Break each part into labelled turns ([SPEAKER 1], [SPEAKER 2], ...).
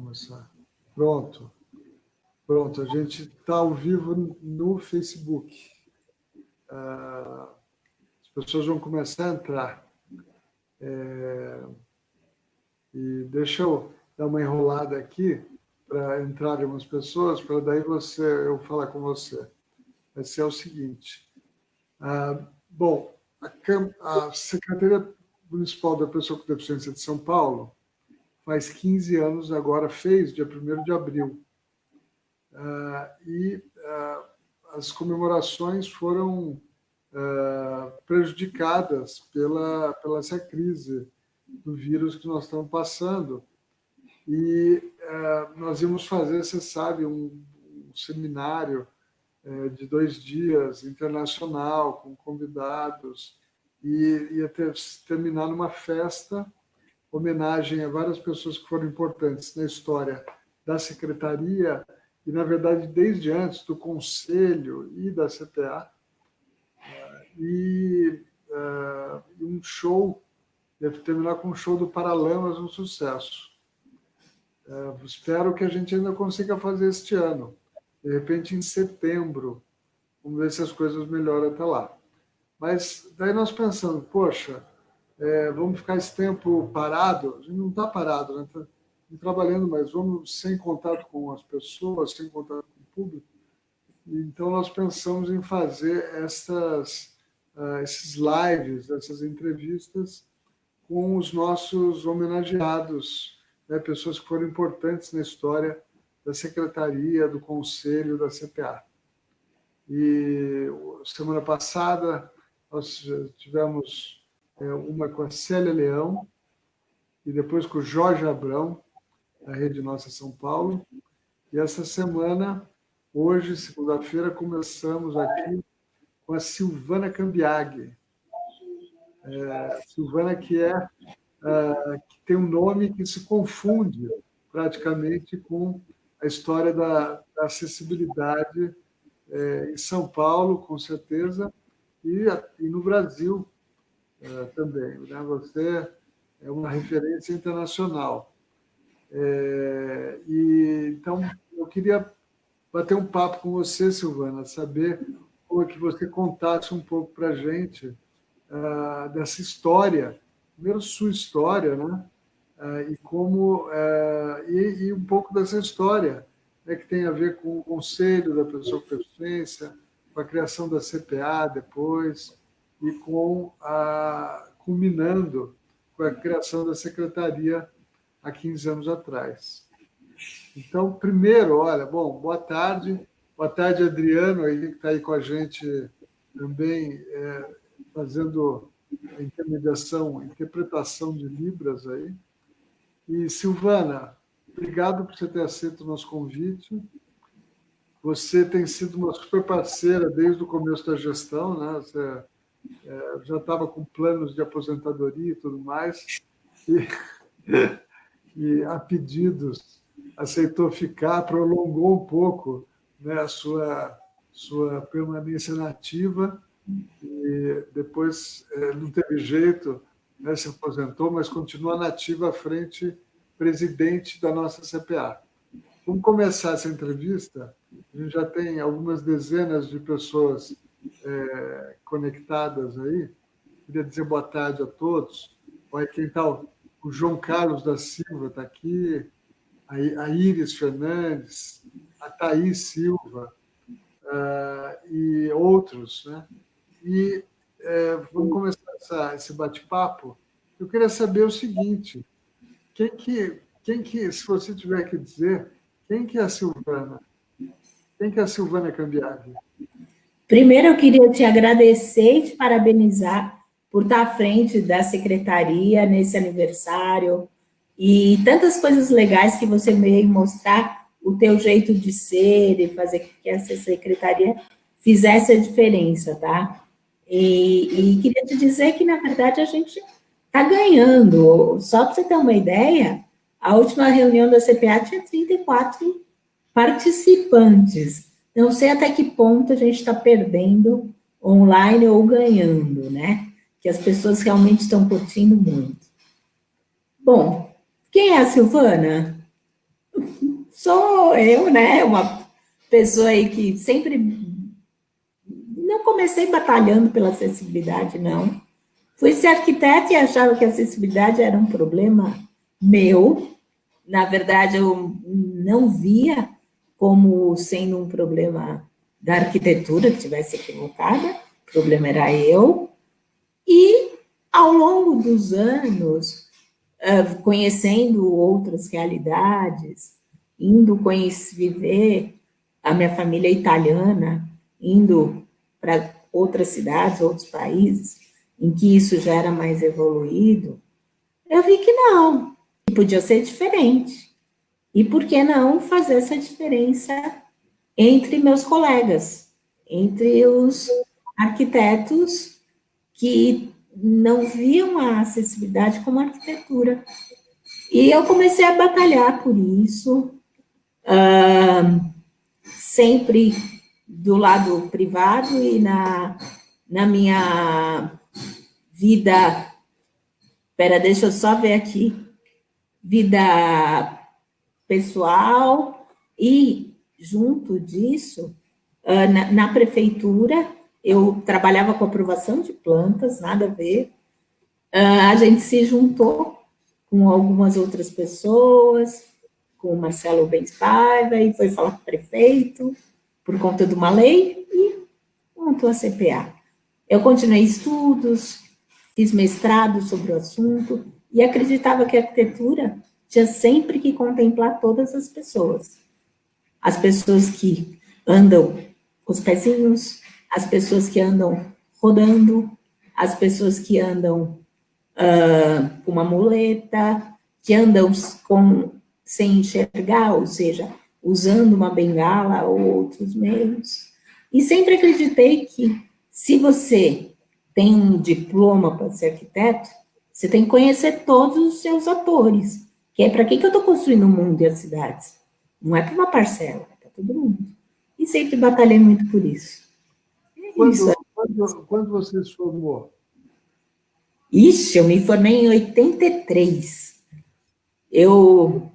[SPEAKER 1] começar. Pronto. Pronto, a gente está ao vivo no Facebook. As pessoas vão começar a entrar. E deixa eu dar uma enrolada aqui para entrarem umas pessoas, para daí eu falar com você. Vai ser o seguinte. Bom, a Secretaria Municipal da Pessoa com Deficiência de São Paulo faz 15 anos, agora fez, dia 1º de abril. As comemorações foram prejudicadas pela essa crise do vírus que nós estamos passando. E nós íamos fazer, você sabe, um seminário de 2 dias, internacional, com convidados, e ia terminar numa festa, homenagem a várias pessoas que foram importantes na história da Secretaria, e, na verdade, desde antes do Conselho e da CPA, e um show, deve terminar com um show do Paralamas, um sucesso. Espero que a gente ainda consiga fazer este ano. De repente, em setembro, vamos ver se as coisas melhoram até lá. Mas daí nós pensamos, poxa, vamos ficar esse tempo parado? A gente não está parado, né? Está trabalhando, mas vamos sem contato com as pessoas, sem contato com o público. Então, nós pensamos em fazer esses lives, essas entrevistas com os nossos homenageados, né? Pessoas que foram importantes na história da Secretaria, do Conselho, da CPA. E semana passada nós tivemos uma com a Célia Leão e depois com o Jorge Abrão, da Rede Nossa São Paulo. E essa semana, hoje, segunda-feira, começamos aqui com a Silvana Cambiaghi. Silvana que tem um nome que se confunde praticamente com a história da acessibilidade em São Paulo, com certeza, e no Brasil também, né? Você é uma referência internacional. Então, eu queria bater um papo com você, Silvana, saber como é que você contasse um pouco para a gente dessa história, primeiro sua história, né? E um pouco dessa história, né, que tem a ver com o Conselho da Pessoa com Deficiência, com a criação da CPA depois, e culminando com a criação da Secretaria há 15 anos atrás. Então, primeiro, olha, bom, boa tarde, Adriano, aí, que está aí com a gente também, fazendo a interpretação de Libras aí. E, Silvana, obrigado por você ter aceito o nosso convite. Você tem sido uma super parceira desde o começo da gestão, né? Você já estava com planos de aposentadoria e tudo mais, e a pedidos aceitou ficar, prolongou um pouco, né, a sua permanência nativa, e depois não teve jeito, né, se aposentou, mas continua nativa à frente presidente da nossa CPA. Vamos começar essa entrevista. A gente já tem algumas dezenas de pessoas conectadas aí. Queria dizer boa tarde a todos. Olha, quem está? O João Carlos da Silva está aqui, a Iris Fernandes, a Thaís Silva e outros, né? E vamos começar esse bate-papo. Eu queria saber o seguinte: se você tiver que dizer, quem que é a Silvana? Quem que é a Silvana Cambiaghi?
[SPEAKER 2] Primeiro, eu queria te agradecer e te parabenizar por estar à frente da secretaria nesse aniversário e tantas coisas legais que você veio mostrar, o teu jeito de ser e fazer com que essa secretaria fizesse a diferença, tá? E queria te dizer que, na verdade, a gente está ganhando. Só para você ter uma ideia, a última reunião da CPA tinha 34 participantes. Não sei até que ponto a gente está perdendo online ou ganhando, né? Que as pessoas realmente estão curtindo muito. Bom, quem é a Silvana? sou eu, né? Uma pessoa aí que sempre não comecei batalhando pela acessibilidade, não. Fui ser arquiteta e achava que a acessibilidade era um problema meu. Na verdade, eu não via como sendo um problema da arquitetura que estivesse equivocada, o problema era eu. E, ao longo dos anos, conhecendo outras realidades, indo viver a minha família italiana, indo para outras cidades, outros países, em que isso já era mais evoluído, eu vi que não, que podia ser diferente. E por que não fazer essa diferença entre meus colegas, entre os arquitetos que não viam a acessibilidade como arquitetura. E eu comecei a batalhar por isso, sempre do lado privado e na minha vida, deixa eu só ver aqui, vida pessoal e, junto disso, na prefeitura, eu trabalhava com aprovação de plantas, nada a ver. A gente se juntou com algumas outras pessoas, com o Marcelo Bens Paiva, e foi falar com o prefeito, por conta de uma lei, e montou a CPA. Eu continuei estudos, fiz mestrado sobre o assunto, e acreditava que a arquitetura tinha sempre que contemplar todas as pessoas. As pessoas que andam com os pezinhos, as pessoas que andam rodando, as pessoas que andam com uma muleta, que andam sem enxergar, ou seja, usando uma bengala ou outros meios. E sempre acreditei que, se você tem um diploma para ser arquiteto, você tem que conhecer todos os seus atores, que é para que eu estou construindo o mundo e as cidades? Não é para uma parcela, é para todo mundo. E sempre batalhei muito por isso.
[SPEAKER 1] Quando você se formou?
[SPEAKER 2] Ixi, eu me formei em 83. Eu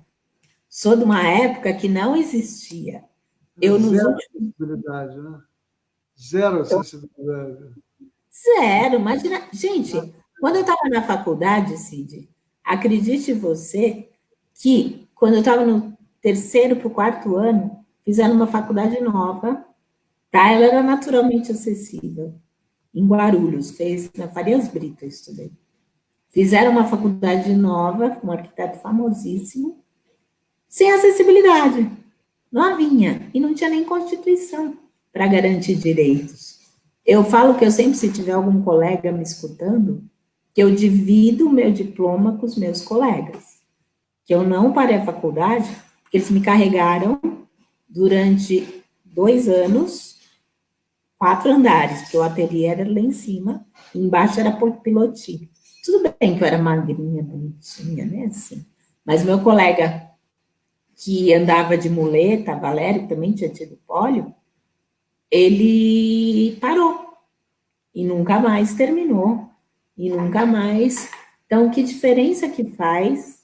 [SPEAKER 2] sou de uma época que não existia.
[SPEAKER 1] Zero acessibilidade, né? Zero acessibilidade.
[SPEAKER 2] Zero, imagina. Gente, quando eu estava na faculdade, Cid, acredite você que, quando eu estava no terceiro para o quarto ano, fizeram uma faculdade nova, tá? Ela era naturalmente acessível, em Guarulhos, fez na Farias Brito, eu estudei. Fizeram uma faculdade nova, com um arquiteto famosíssimo, sem acessibilidade. Não havia, e não tinha nem Constituição para garantir direitos. Eu falo que eu sempre, se tiver algum colega me escutando, que eu divido o meu diploma com os meus colegas. Que eu não parei a faculdade, porque eles me carregaram durante 2 anos, 4 andares, porque o ateliê era lá em cima, e embaixo era pilotinho. Tudo bem que eu era magrinha, bonitinha, né, assim. Mas meu colega que andava de muleta, Valério, que também tinha tido pólio, ele parou e nunca mais terminou, e nunca mais. Então, que diferença que faz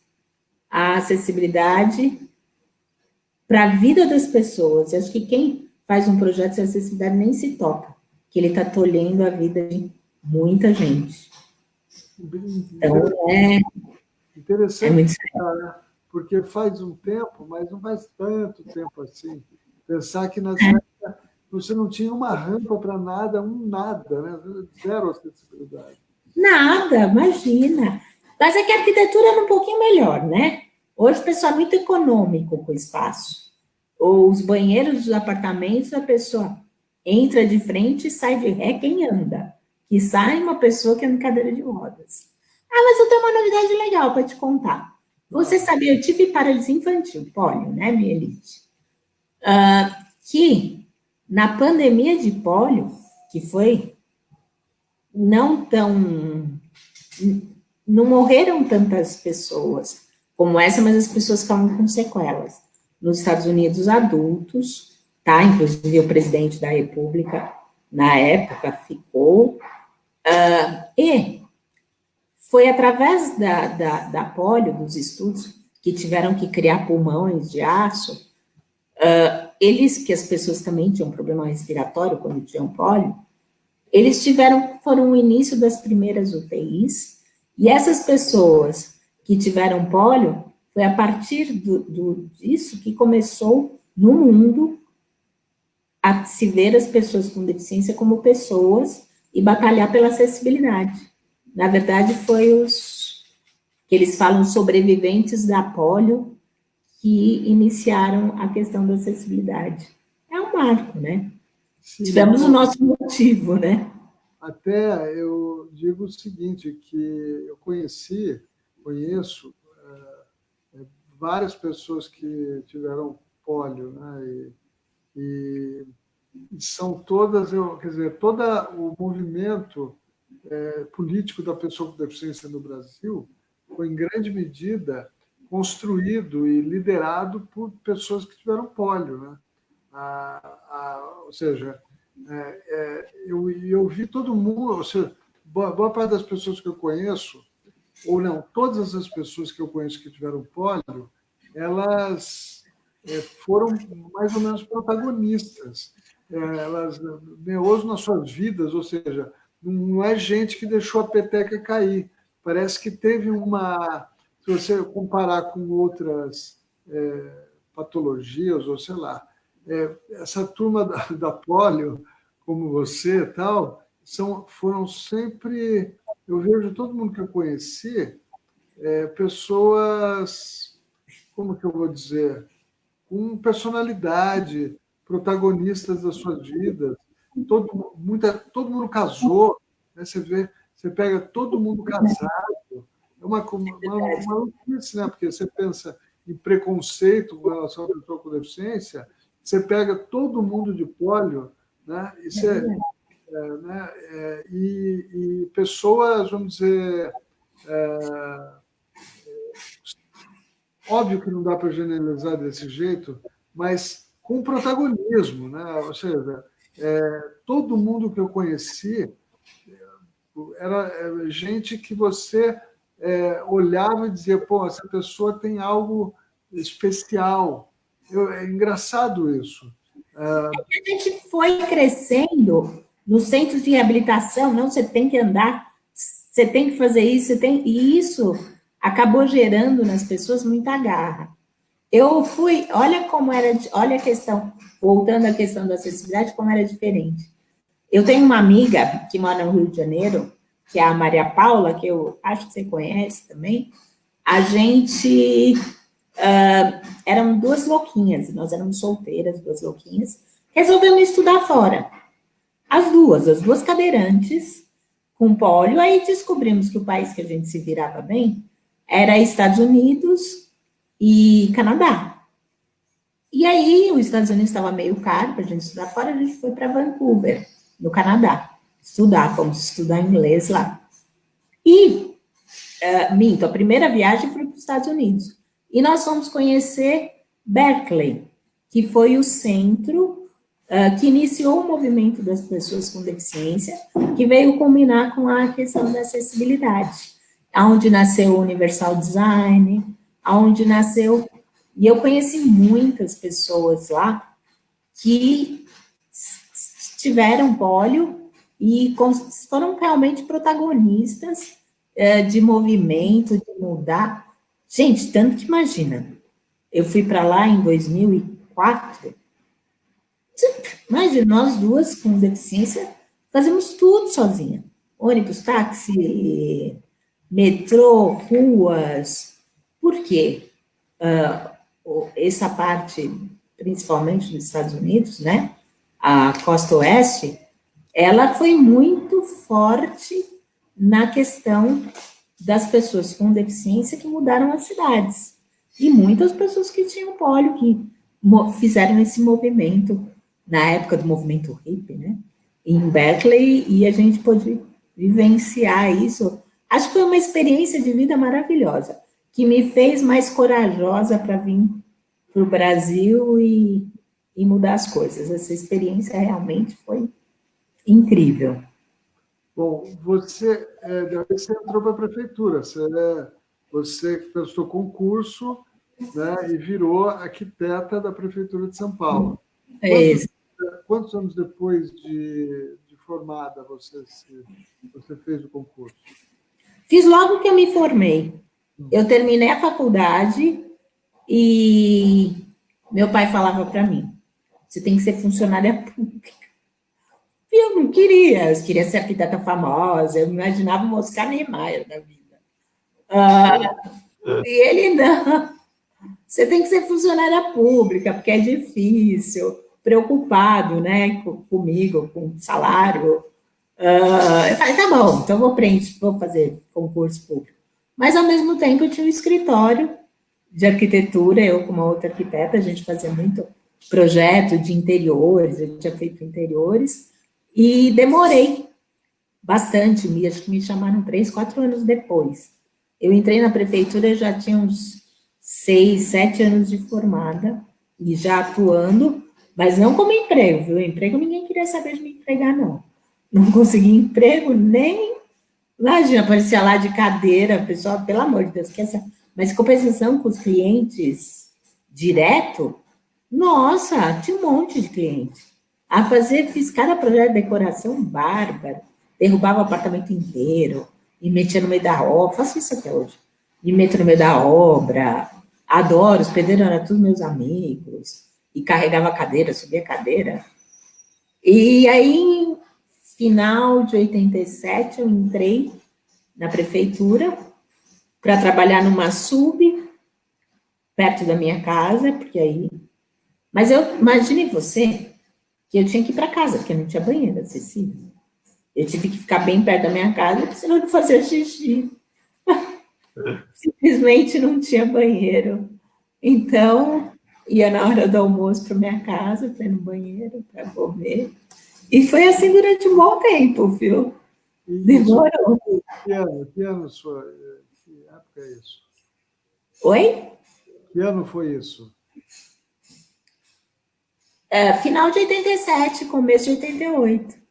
[SPEAKER 2] a acessibilidade para a vida das pessoas? Eu acho que quem faz um projeto de acessibilidade nem se toca, que ele está tolhendo a vida de muita gente. Então,
[SPEAKER 1] interessante,
[SPEAKER 2] muito sério.
[SPEAKER 1] né? Porque faz um tempo, mas não faz tanto tempo assim. Pensar que nessa época você não tinha uma rampa para nada, nada, né? Zero acessibilidade.
[SPEAKER 2] Nada, imagina. Mas é que a arquitetura era um pouquinho melhor, né? Hoje o pessoal é muito econômico com o espaço. Os banheiros dos apartamentos, a pessoa entra de frente e sai de ré quem anda. Que sai uma pessoa que anda em cadeira de rodas. Ah, mas eu tenho uma novidade legal para te contar. Você sabia, eu tive paralisia infantil, pólio, né, mielite? Que na pandemia de pólio, que foi não morreram tantas pessoas como essa, mas as pessoas ficavam com sequelas. Nos Estados Unidos, adultos, tá? Inclusive o presidente da República, na época, ficou. E foi através da polio, dos estudos, que tiveram que criar pulmões de aço, que as pessoas também tinham problema respiratório quando tinham pólio, foram o início das primeiras UTIs, e essas pessoas que tiveram pólio, foi a partir disso que começou no mundo a se ver as pessoas com deficiência como pessoas e batalhar pela acessibilidade. Na verdade, foi os que eles falam sobreviventes da polio que iniciaram a questão da acessibilidade. É um marco, né? Sim, tivemos o nosso motivo, né?
[SPEAKER 1] Até eu digo o seguinte, que eu conheço várias pessoas que tiveram pólio, né? E são todas, quer dizer, todo o movimento político da pessoa com deficiência no Brasil foi, em grande medida, construído e liderado por pessoas que tiveram pólio, né? Ou seja, eu vi todo mundo, ou seja, boa parte das pessoas que eu conheço, ou não, todas as pessoas que eu conheço que tiveram pólio, elas foram mais ou menos protagonistas. Elas meus nas suas vidas, ou seja, não é gente que deixou a peteca cair. Parece que teve uma... Se você comparar com outras patologias, ou sei lá, essa turma da polio, como você e tal, foram sempre... Eu vejo todo mundo que eu conheci, pessoas, como que eu vou dizer, com personalidade, protagonistas das suas vidas. Todo mundo casou, né? Você pega todo mundo casado. É uma maluquice, né? Porque você pensa em preconceito com relação à pessoa com deficiência, você pega todo mundo de pólio, né? E pessoas, vamos dizer, óbvio que não dá para generalizar desse jeito, mas com protagonismo, né? Ou seja, todo mundo que eu conheci era gente que você olhava e dizia, pô, essa pessoa tem algo especial. É engraçado isso.
[SPEAKER 2] A gente foi crescendo nos centros de reabilitação, não, você tem que andar, você tem que fazer isso, e isso acabou gerando nas pessoas muita garra. Olha como era, olha a questão, voltando à questão da acessibilidade, como era diferente. Eu tenho uma amiga que mora no Rio de Janeiro, que é a Maria Paula, que eu acho que você conhece também. A gente eram duas louquinhas, nós éramos solteiras, duas louquinhas, resolvemos estudar fora. As duas cadeirantes, com pólio, aí descobrimos que o país que a gente se virava bem era Estados Unidos e Canadá. E aí, os Estados Unidos estava meio caro para a gente estudar fora, a gente foi para Vancouver, no Canadá, fomos estudar inglês lá. E, a primeira viagem foi para os Estados Unidos. E nós fomos conhecer Berkeley, que foi o centro que iniciou o movimento das pessoas com deficiência, que veio combinar com a questão da acessibilidade, onde nasceu o Universal Design, onde nasceu... E eu conheci muitas pessoas lá que tiveram pólio e foram realmente protagonistas de movimento, de mudar. Gente, tanto que imagina, eu fui para lá em 2004, imagina, nós duas com deficiência, fazemos tudo sozinha. Ônibus, táxi, metrô, ruas. Por quê? Essa parte, principalmente dos Estados Unidos, né? A costa oeste, ela foi muito forte na questão das pessoas com deficiência que mudaram as cidades. E muitas pessoas que tinham pólio, que fizeram esse movimento, na época do movimento hippie, né? Em Berkeley, e a gente pôde vivenciar isso. Acho que foi uma experiência de vida maravilhosa, que me fez mais corajosa para vir para o Brasil e mudar as coisas. Essa experiência realmente foi incrível.
[SPEAKER 1] Bom, você entrou para a prefeitura, você prestou concurso né, e virou arquiteta da Prefeitura de São Paulo.
[SPEAKER 2] É isso.
[SPEAKER 1] Quantos anos depois de formada você fez o concurso?
[SPEAKER 2] Fiz logo que eu me formei. Eu terminei a faculdade e meu pai falava para mim, você tem que ser funcionária pública. E eu não queria, eu queria ser arquiteta famosa, eu imaginava o Oscar Niemeyer da vida. E ele não. Você tem que ser funcionária pública, porque é difícil, preocupado, né, comigo, com salário. Eu falei, tá bom, então vou fazer concurso público. Mas, ao mesmo tempo, eu tinha um escritório de arquitetura, eu com uma outra arquiteta, a gente fazia muito projeto de interiores, eu tinha feito interiores, e demorei bastante, acho que me chamaram 3, 4 anos depois. Eu entrei na prefeitura e já tinha uns 6, 7 anos de formada, e já atuando, mas não como emprego, viu? Emprego ninguém queria saber de me empregar, não. Não consegui emprego nem. Imagina, aparecia lá de cadeira, pessoal, pelo amor de Deus, que essa. Mas compensação com os clientes direto, nossa, tinha um monte de cliente. Fiz cada projeto de decoração bárbaro, derrubava o apartamento inteiro, e metia no meio da obra, faço isso até hoje. Me meto no meio da obra, adoro, os pedreiros eram todos meus amigos, e carregava a cadeira, subia a cadeira. E aí, final de 87, eu entrei na prefeitura para trabalhar numa sub, perto da minha casa, porque aí... Mas eu imagine você que eu tinha que ir para casa, porque não tinha banheiro acessível. Eu tive que ficar bem perto da minha casa, porque senão eu não fazia xixi. Simplesmente não tinha banheiro. Então, ia na hora do almoço para minha casa, para ir no banheiro, para comer. E foi assim durante um bom tempo, viu? Demorou.
[SPEAKER 1] Que ano foi? Que época é isso?
[SPEAKER 2] Oi?
[SPEAKER 1] Que ano foi isso?
[SPEAKER 2] Final de 87, começo de 88.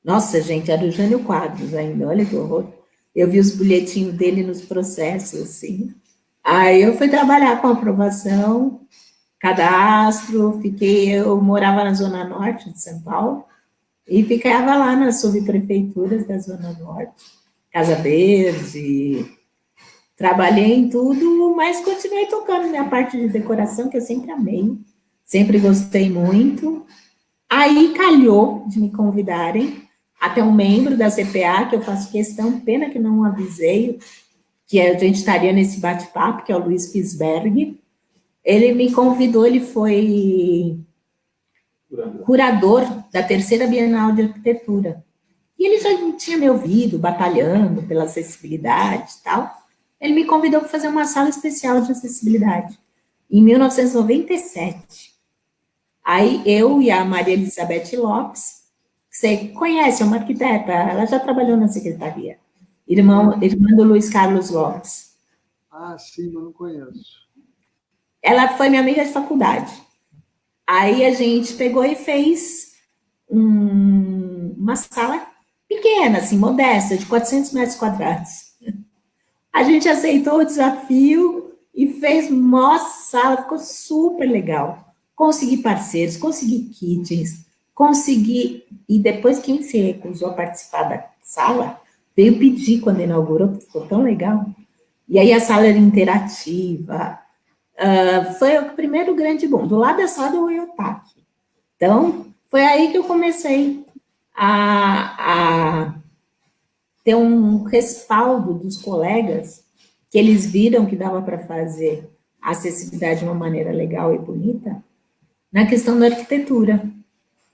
[SPEAKER 2] Nossa, gente, era o Jânio Quadros ainda, olha que horror. Eu vi os bilhetinhos dele nos processos, assim. Aí eu fui trabalhar com aprovação, cadastro, eu morava na Zona Norte de São Paulo, e ficava lá nas subprefeituras da Zona Norte, Casa Verde, trabalhei em tudo, mas continuei tocando minha parte de decoração, que eu sempre amei, sempre gostei muito. Aí calhou de me convidarem até um membro da CPA, que eu faço questão, pena que não avisei, que a gente estaria nesse bate-papo, que é o Luiz Fisberg. Ele me convidou, ele foi curador da terceira Bienal de Arquitetura. E ele já tinha me ouvido batalhando pela acessibilidade e tal. Ele me convidou para fazer uma sala especial de acessibilidade, em 1997. Aí eu e a Maria Elizabeth Lopes, que você conhece, é uma arquiteta, ela já trabalhou na secretaria, irmã do Luiz Carlos Lopes.
[SPEAKER 1] Ah, sim, mas não conheço.
[SPEAKER 2] Ela foi minha amiga de faculdade. Aí a gente pegou e fez uma sala pequena, assim, modesta, de 400 metros quadrados. A gente aceitou o desafio e fez uma sala, ficou super legal. Consegui parceiros, consegui kitchens, consegui... E depois quem se recusou a participar da sala, veio pedir quando inaugurou, ficou tão legal. E aí a sala era interativa. Foi o primeiro grande boom. Do lado da sala do Iotaque. Então, foi aí que eu comecei a ter um respaldo dos colegas, que eles viram que dava para fazer a acessibilidade de uma maneira legal e bonita, na questão da arquitetura.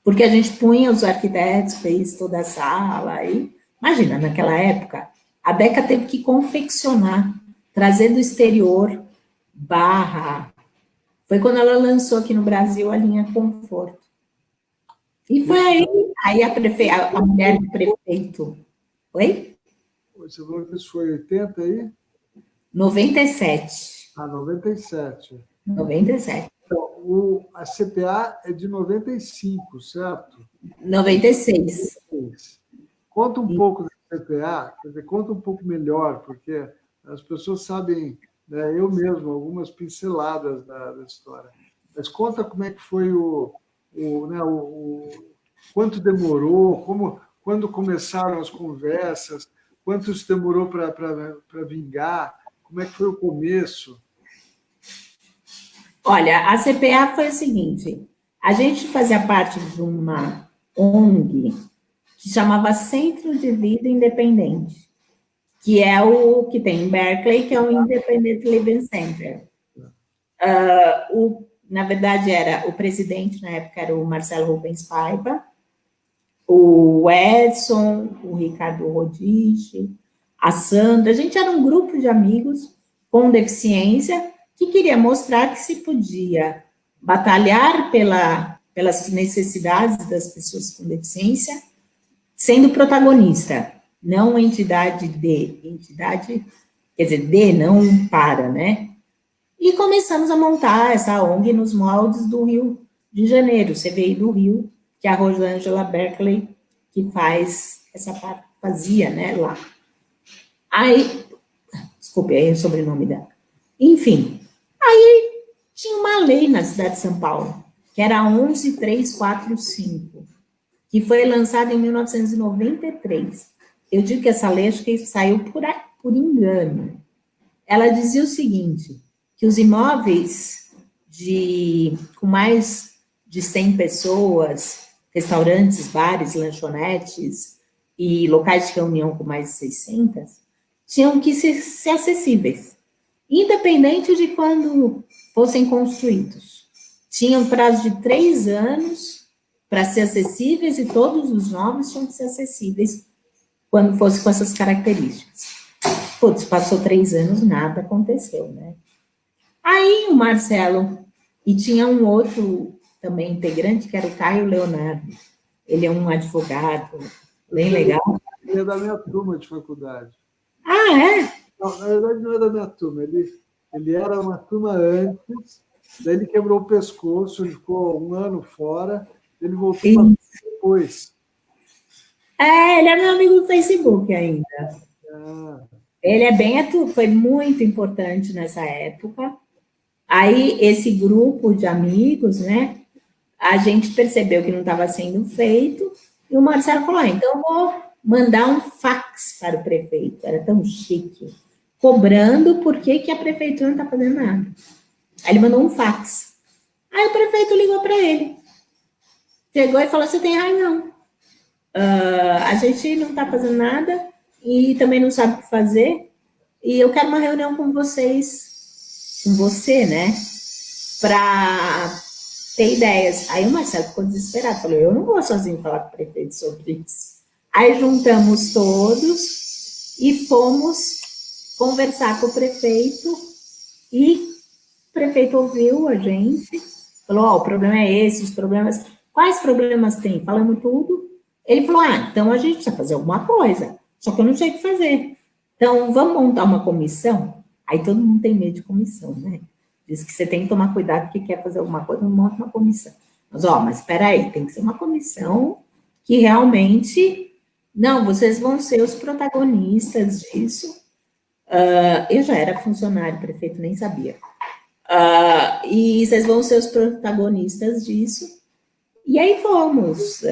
[SPEAKER 2] Porque a gente punha os arquitetos, fez toda a sala, e imagina, naquela época, a Deca teve que confeccionar, trazer do exterior, barra. Foi quando ela lançou aqui no Brasil a linha Conforto. E foi aí a mulher do prefeito. Oi?
[SPEAKER 1] Você falou que isso foi 80 aí?
[SPEAKER 2] 97.
[SPEAKER 1] 97.
[SPEAKER 2] 97.
[SPEAKER 1] Então, a CPA é de 95, certo?
[SPEAKER 2] 96.
[SPEAKER 1] Conta um pouco da CPA, quer dizer, conta um pouco melhor, porque as pessoas sabem né? Eu mesmo, algumas pinceladas da história. Mas conta como é que foi né, quanto demorou, quando começaram as conversas, quanto isso demorou para vingar, como é que foi o começo?
[SPEAKER 2] Olha, a CPA foi o seguinte: a gente fazia parte de uma ONG que chamava Centro de Vida Independente, que é o que tem em Berkeley, que é o Independent Living Center. Na verdade, o presidente na época era o Marcelo Rubens Paiva, o Edson, o Ricardo Rodiche, a Sandra. A gente era um grupo de amigos com deficiência que queria mostrar que se podia batalhar pelas necessidades das pessoas com deficiência, sendo protagonista, não entidade, quer dizer, não para, né? E começamos a montar essa ONG nos moldes do Rio de Janeiro, CVI do Rio, que é a Rosângela Berkeley, que faz essa parte, fazia, né, lá. Aí, desculpe, aí é o sobrenome dela. Enfim, aí tinha uma lei na cidade de São Paulo, que era a 11345, que foi lançada em 1993. Eu digo que essa lei, acho que saiu por engano. Ela dizia o seguinte, que os imóveis com mais de 100 pessoas, restaurantes, bares, lanchonetes e locais de reunião com mais de 600, tinham que ser acessíveis, independente de quando fossem construídos. Tinham prazo de 3 anos para ser acessíveis e todos os novos tinham que ser acessíveis quando fosse com essas características. Putz, passou 3 anos, nada aconteceu, né? Aí o Marcelo, e tinha um outro também integrante, que era o Caio Leonardo. Ele é um advogado bem legal.
[SPEAKER 1] Ele é da minha turma de faculdade.
[SPEAKER 2] Ah, é?
[SPEAKER 1] Não, na verdade, não é da minha turma. Ele era uma turma antes, daí ele quebrou o pescoço, ele ficou 1 ano fora, ele voltou para depois.
[SPEAKER 2] Ele é meu amigo do Facebook ainda.
[SPEAKER 1] Ah.
[SPEAKER 2] Ele é foi muito importante nessa época. Aí, esse grupo de amigos, né, a gente percebeu que não estava sendo feito, e o Marcelo falou, então eu vou mandar um fax para o prefeito, era tão chique, cobrando por que a prefeitura não está fazendo nada. Aí ele mandou um fax. Aí o prefeito ligou para ele. Chegou e falou, você tem razão. A gente não está fazendo nada e também não sabe o que fazer, e eu quero uma reunião com vocês, com você, né, para ter ideias. Aí o Marcelo ficou desesperado, falou, eu não vou sozinho falar com o prefeito sobre isso. Aí juntamos todos e fomos conversar com o prefeito, e o prefeito ouviu a gente, falou, o problema é esse, os problemas, quais problemas tem? Falamos tudo. Ele falou, então a gente precisa fazer alguma coisa, só que eu não sei o que fazer. Então, vamos montar uma comissão? Aí todo mundo tem medo de comissão, né? Diz que você tem que tomar cuidado porque quer fazer alguma coisa, não monta uma comissão. Mas espera aí, tem que ser uma comissão que realmente, não, vocês vão ser os protagonistas disso. Eu já era funcionário, o prefeito nem sabia. E vocês vão ser os protagonistas disso. E aí fomos,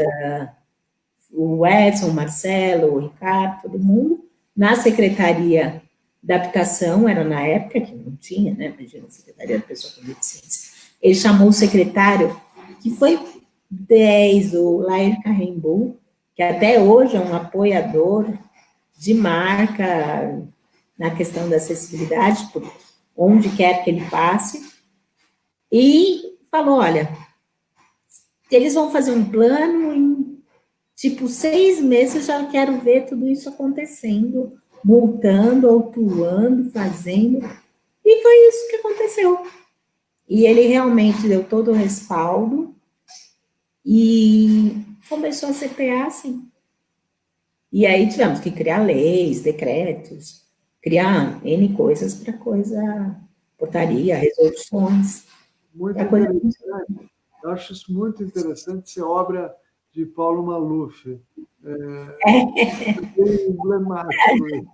[SPEAKER 2] o Edson, o Marcelo, o Ricardo, todo mundo, na Secretaria da Habitação, era na época que não tinha, né? Imagina, a Secretaria da Pessoa com Deficiência. Ele chamou o secretário, que foi 10, o Lair Carrembu, que até hoje é um apoiador de marca na questão da acessibilidade, por onde quer que ele passe, e falou, olha, eles vão fazer um plano em, 6 meses, eu já quero ver tudo isso acontecendo, multando, autuando, fazendo, e foi isso que aconteceu. E ele realmente deu todo o respaldo, e começou a CPA assim. E aí tivemos que criar leis, decretos, criar N coisas para portaria, resoluções.
[SPEAKER 1] Muito interessante. Eu acho isso muito interessante, ser obra de Paulo Maluf. É bem emblemático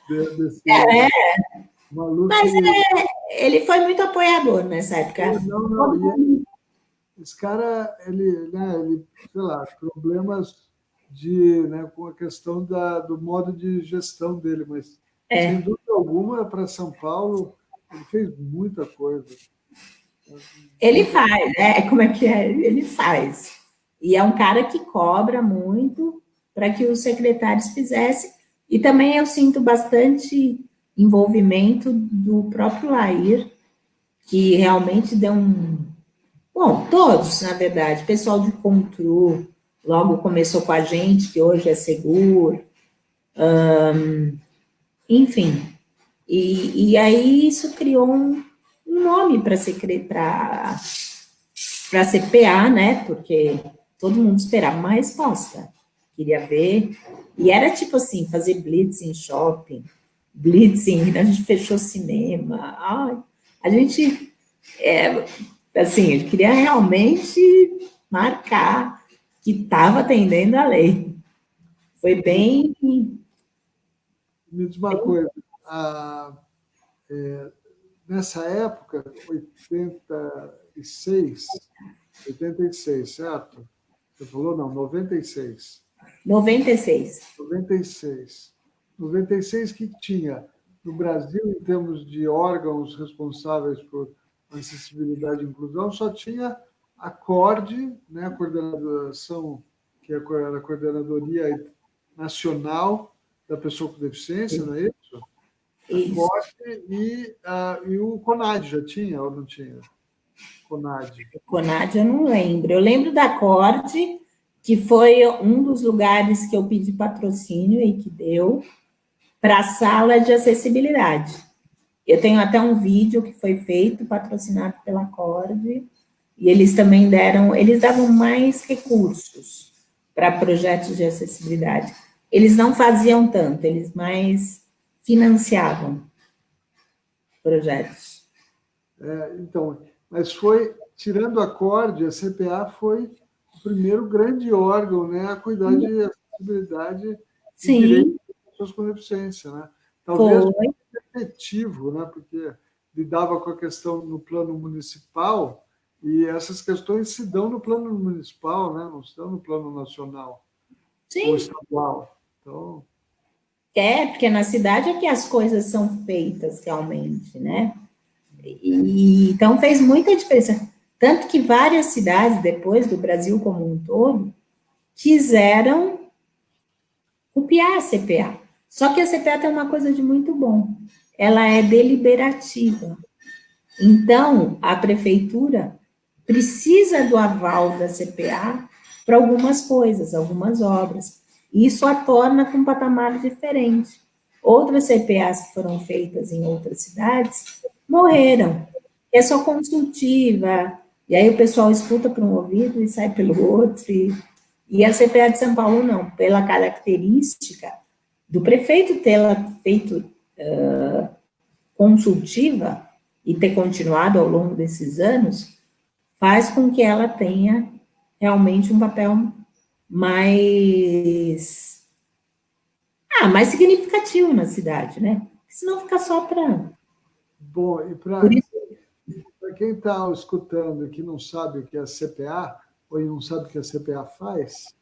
[SPEAKER 1] desse
[SPEAKER 2] Mas ele foi muito apoiador nessa época.
[SPEAKER 1] Não. Esse cara, ele, sei lá, problemas com a questão do modo de gestão dele, mas sem dúvida alguma, para São Paulo, ele fez muita coisa.
[SPEAKER 2] Ele faz, né? Como é que é? Ele faz. E é um cara que cobra muito para que os secretários fizessem. E também eu sinto bastante envolvimento do próprio Lair, que realmente deu um. Bom, todos, na verdade. O pessoal de Contru logo começou com a gente, que hoje é Seguro. Enfim. E aí isso criou um nome para CPA, né? Porque todo mundo esperava uma resposta. Queria ver. E era tipo assim, fazer blitz em shopping, blitz em... A gente fechou cinema. Ai, a gente... assim, eu queria realmente marcar que estava atendendo a lei. Foi bem...
[SPEAKER 1] Me diz uma coisa, nessa época, 86, certo? Você falou, não, 96.
[SPEAKER 2] 96.
[SPEAKER 1] 96 que tinha no Brasil, em termos de órgãos responsáveis por acessibilidade e inclusão, só tinha a CORD, né, a coordenação, que era a Coordenadoria Nacional da Pessoa com Deficiência, não é isso? A CORD e o CONAD já tinha ou não tinha? CONAD.
[SPEAKER 2] CONAD eu não lembro. Eu lembro da CORD, que foi um dos lugares que eu pedi patrocínio e que deu para a sala de acessibilidade. Eu tenho até um vídeo que foi feito, patrocinado pela CORD, e eles também davam mais recursos para projetos de acessibilidade. Eles não faziam tanto, eles mais financiavam projetos.
[SPEAKER 1] Então, mas foi, tirando a CORD, a CPA foi o primeiro grande órgão, né, a cuidar de acessibilidade e direitos das pessoas com deficiência, né? Talvez mais efetivo, né, porque lidava com a questão no plano municipal e essas questões se dão no plano municipal, né, não se dão no plano nacional ou estadual. Então,
[SPEAKER 2] porque na cidade é que as coisas são feitas realmente, né? E, então fez muita diferença. Tanto que várias cidades, depois do Brasil como um todo, quiseram copiar a CPA. Só que a CPA tem uma coisa de muito bom. Ela é deliberativa. Então, a prefeitura precisa do aval da CPA para algumas coisas, algumas obras. E isso a torna com um patamar diferente. Outras CPAs que foram feitas em outras cidades morreram. É só consultiva, e aí o pessoal escuta por um ouvido e sai pelo outro. E a CPA de São Paulo não, pela característica do prefeito tê-la feito consultiva e ter continuado ao longo desses anos, faz com que ela tenha realmente um papel mais significativo na cidade, né? Senão fica só para...
[SPEAKER 1] bom, e para quem está escutando que não sabe o que é a CPA, ou não sabe o que a CPA faz,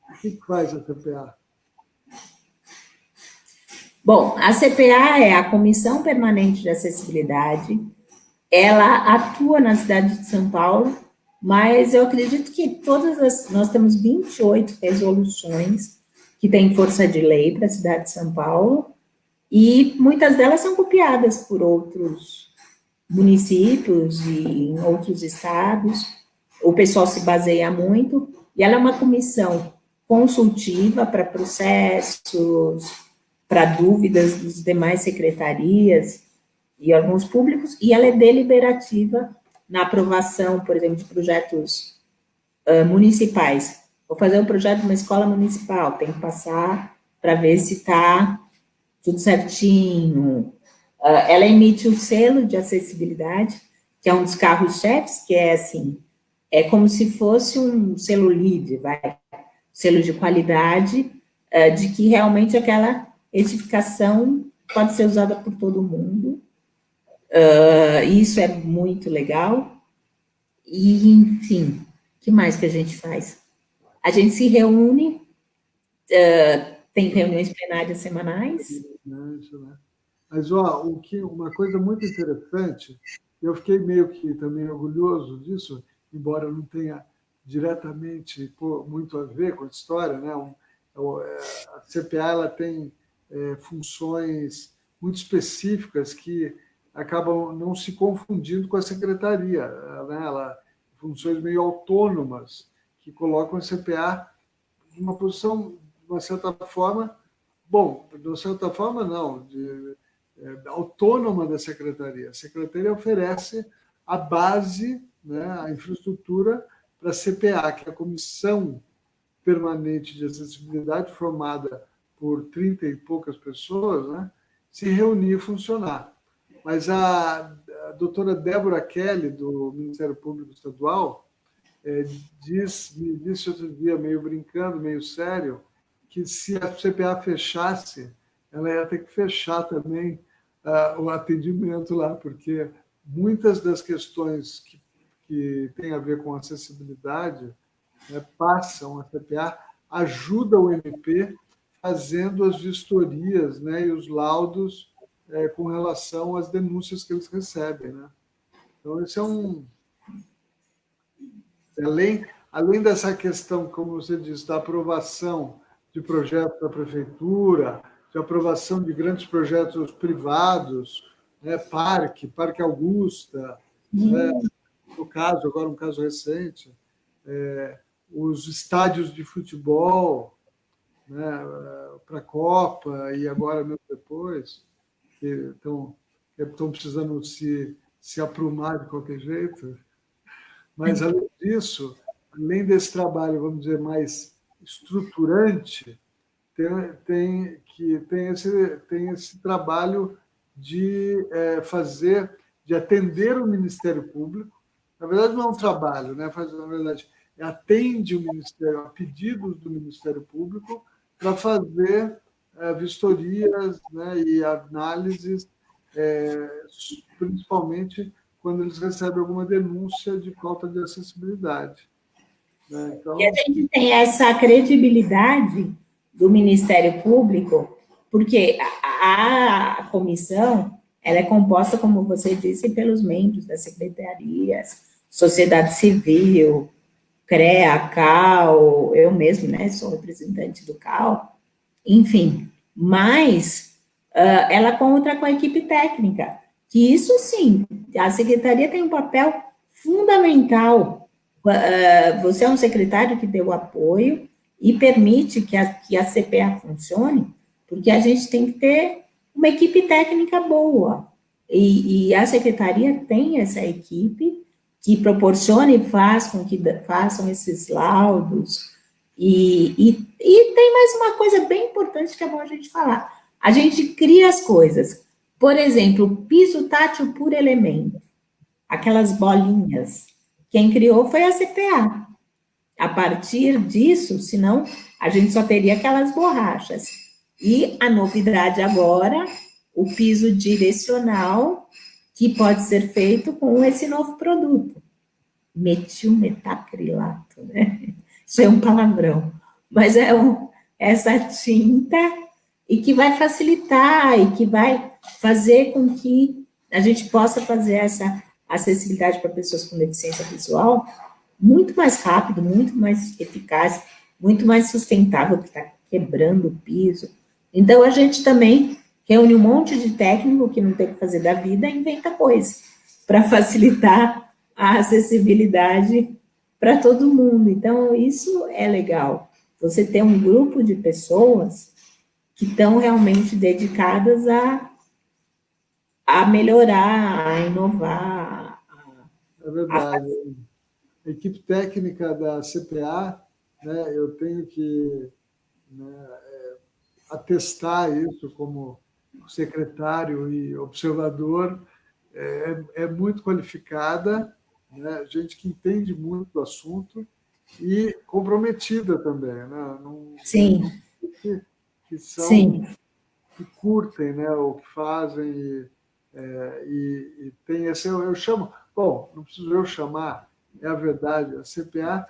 [SPEAKER 1] o que faz a CPA?
[SPEAKER 2] Bom, a CPA é a Comissão Permanente de Acessibilidade, ela atua na cidade de São Paulo, mas eu acredito que nós temos 28 resoluções que têm força de lei para a cidade de São Paulo, e muitas delas são copiadas por outros municípios e em outros estados. O pessoal se baseia muito, e ela é uma comissão consultiva para processos, para dúvidas dos demais secretarias e órgãos públicos, e ela é deliberativa na aprovação, por exemplo, de projetos municipais. Vou fazer um projeto de uma escola municipal, tem que passar para ver se está tudo certinho. Ela emite o selo de acessibilidade, que é um dos carros-chefes, que é assim, é como se fosse um selo LEED, selo de qualidade, de que realmente aquela edificação pode ser usada por todo mundo Isso é muito legal. E, enfim, o que mais que a gente faz? A gente se reúne, tem reuniões plenárias semanais.
[SPEAKER 1] Isso, né? Mas ó, uma coisa muito interessante, eu fiquei meio que também orgulhoso disso, embora não tenha diretamente muito a ver com a história, né? A CPA ela tem funções muito específicas que acabam não se confundindo com a secretaria, né? Funções meio autônomas que colocam a CPA numa posição, de uma certa forma, bom, de certa forma não, autônoma da secretaria. A secretaria oferece a base, né, a infraestrutura para a CPA, que é a Comissão Permanente de Acessibilidade, formada por 30 e poucas pessoas, né, se reunir e funcionar. Mas a doutora Débora Kelly, do Ministério Público Estadual, me disse outro dia, meio brincando, meio sério, que se a CPA fechasse, ela ia ter que fechar também o atendimento lá, porque muitas das questões que têm a ver com acessibilidade, né, passam a CPA, ajuda o MP fazendo as vistorias, né, e os laudos com relação às denúncias que eles recebem, né? Então, esse é além dessa questão, como você disse, da aprovação de projetos da prefeitura, de aprovação de grandes projetos privados, né, Parque Augusta, né, no caso, agora um caso recente, os estádios de futebol, né, para a Copa e agora mesmo depois, que estão precisando se aprumar de qualquer jeito. Mas, além disso, além desse trabalho, vamos dizer, mais estruturante, tem esse trabalho de de atender o Ministério Público. Na verdade, não é um trabalho, né? Na verdade, atende o Ministério a pedidos do Ministério Público para fazer vistorias, né, e análises, principalmente quando eles recebem alguma denúncia de falta de acessibilidade, né?
[SPEAKER 2] E a
[SPEAKER 1] Então,
[SPEAKER 2] gente tem essa credibilidade do Ministério Público, porque a comissão ela é composta, como você disse, pelos membros das secretarias, sociedade civil, CREA, CAL, eu mesmo, né, sou representante do CAL, enfim, mas ela conta com a equipe técnica, que isso sim, a secretaria tem um papel fundamental. Você é um secretário que deu apoio e permite que a CPA funcione, porque a gente tem que ter uma equipe técnica boa. E a secretaria tem essa equipe que proporciona e faz com que façam esses laudos. E tem mais uma coisa bem importante que é bom a gente falar. A gente cria as coisas. Por exemplo, piso tátil por elemento, aquelas bolinhas. Quem criou foi a CPA. A partir disso, senão a gente só teria aquelas borrachas. E a novidade agora, o piso direcional, que pode ser feito com esse novo produto, metilmetacrilato, né? Isso é um palavrão, mas essa tinta e que vai facilitar e que vai fazer com que a gente possa fazer essa acessibilidade para pessoas com deficiência visual muito mais rápido, muito mais eficaz, muito mais sustentável, que está quebrando o piso. Então, a gente também reúne um monte de técnico que não tem o que fazer da vida e inventa coisa para facilitar a acessibilidade para todo mundo. Então, isso é legal. Você ter um grupo de pessoas que estão realmente dedicadas a melhorar, a inovar.
[SPEAKER 1] é verdade. A equipe técnica da CPA, né, eu tenho que, né, atestar isso como secretário e observador, é muito qualificada, né, gente que entende muito do assunto e comprometida também, né?
[SPEAKER 2] Sim,
[SPEAKER 1] Que, que são
[SPEAKER 2] sim.
[SPEAKER 1] que curtem, né, o que fazem E tem esse, eu chamo, bom, não preciso eu chamar, é a verdade, a CPA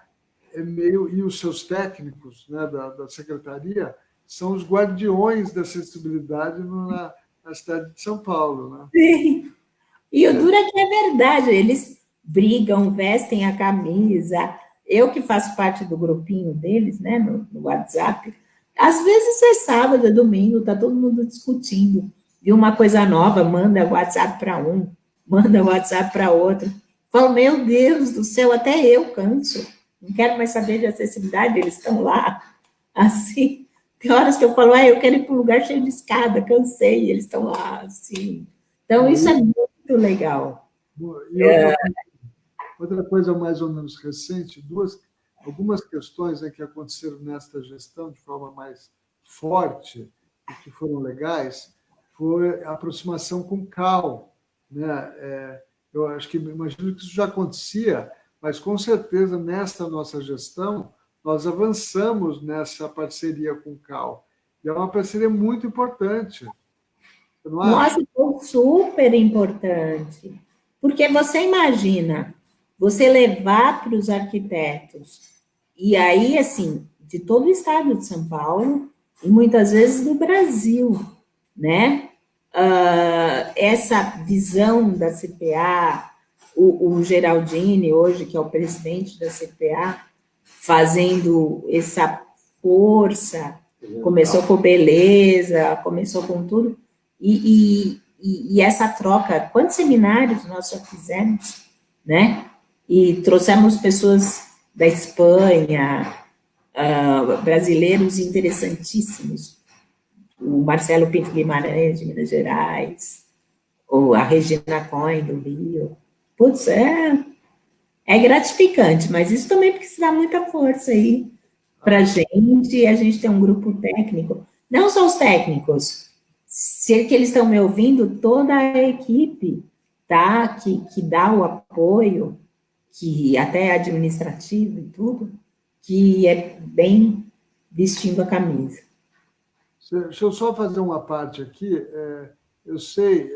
[SPEAKER 1] é meio, e os seus técnicos, né, da secretaria, são os guardiões da acessibilidade na cidade de São Paulo, né?
[SPEAKER 2] Sim. E o duro é que é verdade, eles brigam, vestem a camisa. Eu que faço parte do grupinho deles, né, no WhatsApp, às vezes é sábado, é domingo, tá todo mundo discutindo. E uma coisa nova, manda WhatsApp para um, manda WhatsApp para outro. Falo, meu Deus do céu, até eu canso. Não quero mais saber de acessibilidade, eles estão lá. Assim, tem horas que eu falo, eu quero ir para um lugar cheio de escada, cansei, eles estão lá, assim. Então, isso é muito legal.
[SPEAKER 1] E outra coisa mais ou menos recente, algumas questões que aconteceram nesta gestão de forma mais forte e que foram legais, foi a aproximação com CAL, né? Eu acho que imagino que isso já acontecia, mas com certeza nesta nossa gestão nós avançamos nessa parceria com CAL. E é uma parceria muito importante. Você não acha?
[SPEAKER 2] Nossa, foi super importante. Porque você imagina, você levar para os arquitetos, e aí, assim, de todo o estado de São Paulo, e muitas vezes do Brasil, né? Essa visão da CPA, o Geraldini, hoje, que é o presidente da CPA, fazendo essa força, começou com beleza, começou com tudo, e essa troca, quantos seminários nós já fizemos, né? E trouxemos pessoas da Espanha, brasileiros interessantíssimos, o Marcelo Pinto Guimarães, de Minas Gerais, ou a Regina Cohen, do Rio. Putz, é gratificante, mas isso também porque se dá muita força aí para a gente tem um grupo técnico, não só os técnicos, se que eles estão me ouvindo, toda a equipe, tá, que dá o apoio, que até é administrativo e tudo, que é bem vestindo a camisa.
[SPEAKER 1] Deixa eu só fazer uma parte aqui. Eu sei,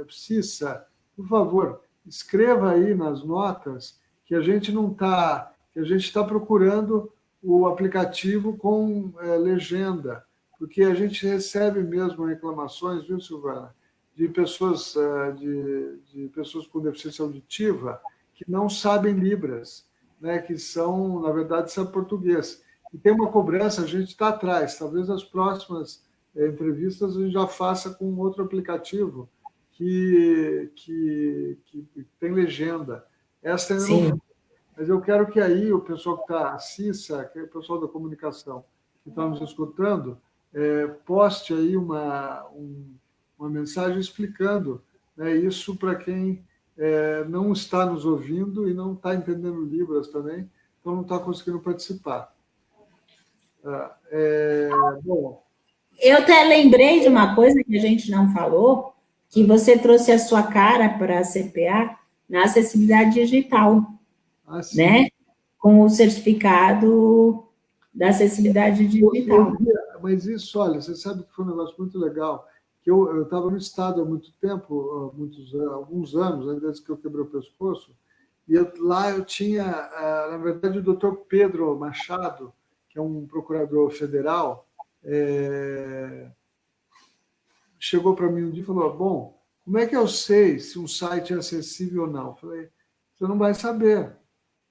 [SPEAKER 1] Cissa, por favor, escreva aí nas notas que a gente não está, que a gente está procurando o aplicativo com legenda, porque a gente recebe mesmo reclamações, viu, Silvana, de pessoas, de pessoas com deficiência auditiva que não sabem Libras, né, que são, na verdade, sabem português. E tem uma cobrança, a gente está atrás. Talvez as próximas entrevistas a gente já faça com outro aplicativo que tem legenda. Essa ainda
[SPEAKER 2] Sim.
[SPEAKER 1] não. Mas eu quero que aí o pessoal que está, a Cissa, que é o pessoal da comunicação, que está nos escutando, poste aí uma mensagem explicando, né, isso para quem não está nos ouvindo e não está entendendo Libras também, então não está conseguindo participar. Bom,
[SPEAKER 2] Eu até lembrei de uma coisa que a gente não falou, que você trouxe a sua cara para a CPA na acessibilidade digital,
[SPEAKER 1] assim,
[SPEAKER 2] né? Com o certificado da acessibilidade digital.
[SPEAKER 1] mas isso, olha, você sabe que foi um negócio muito legal, que eu estava no estado há muito tempo, alguns anos, né, desde que eu quebrei o pescoço, e lá eu tinha, na verdade, o doutor Pedro Machado, que é um procurador federal, chegou para mim um dia e falou: bom, como é que eu sei se um site é acessível ou não? Eu falei: você não vai saber,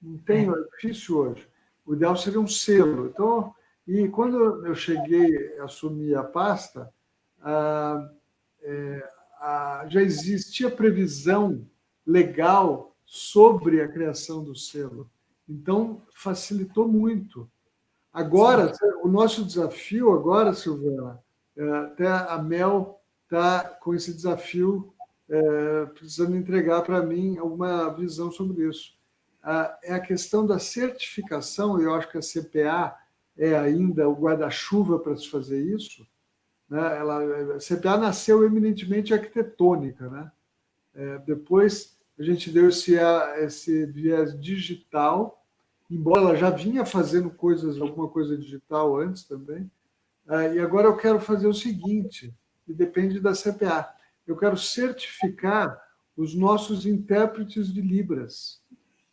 [SPEAKER 1] não tem, é difícil hoje. O ideal seria um selo. Então, e quando eu cheguei a assumir a pasta, já existia previsão legal sobre a criação do selo. Então, facilitou muito. Agora, o nosso desafio agora, Silvana, até a Mel está com esse desafio, precisando entregar para mim alguma visão sobre isso. É a questão da certificação, e eu acho que a CPA é ainda o guarda-chuva para se fazer isso, né? A CPA nasceu eminentemente arquitetônica, né? Depois a gente deu esse viés digital, embora ela já vinha fazendo alguma coisa digital antes também. E agora eu quero fazer o seguinte, e depende da CPA. eu quero certificar os nossos intérpretes de Libras.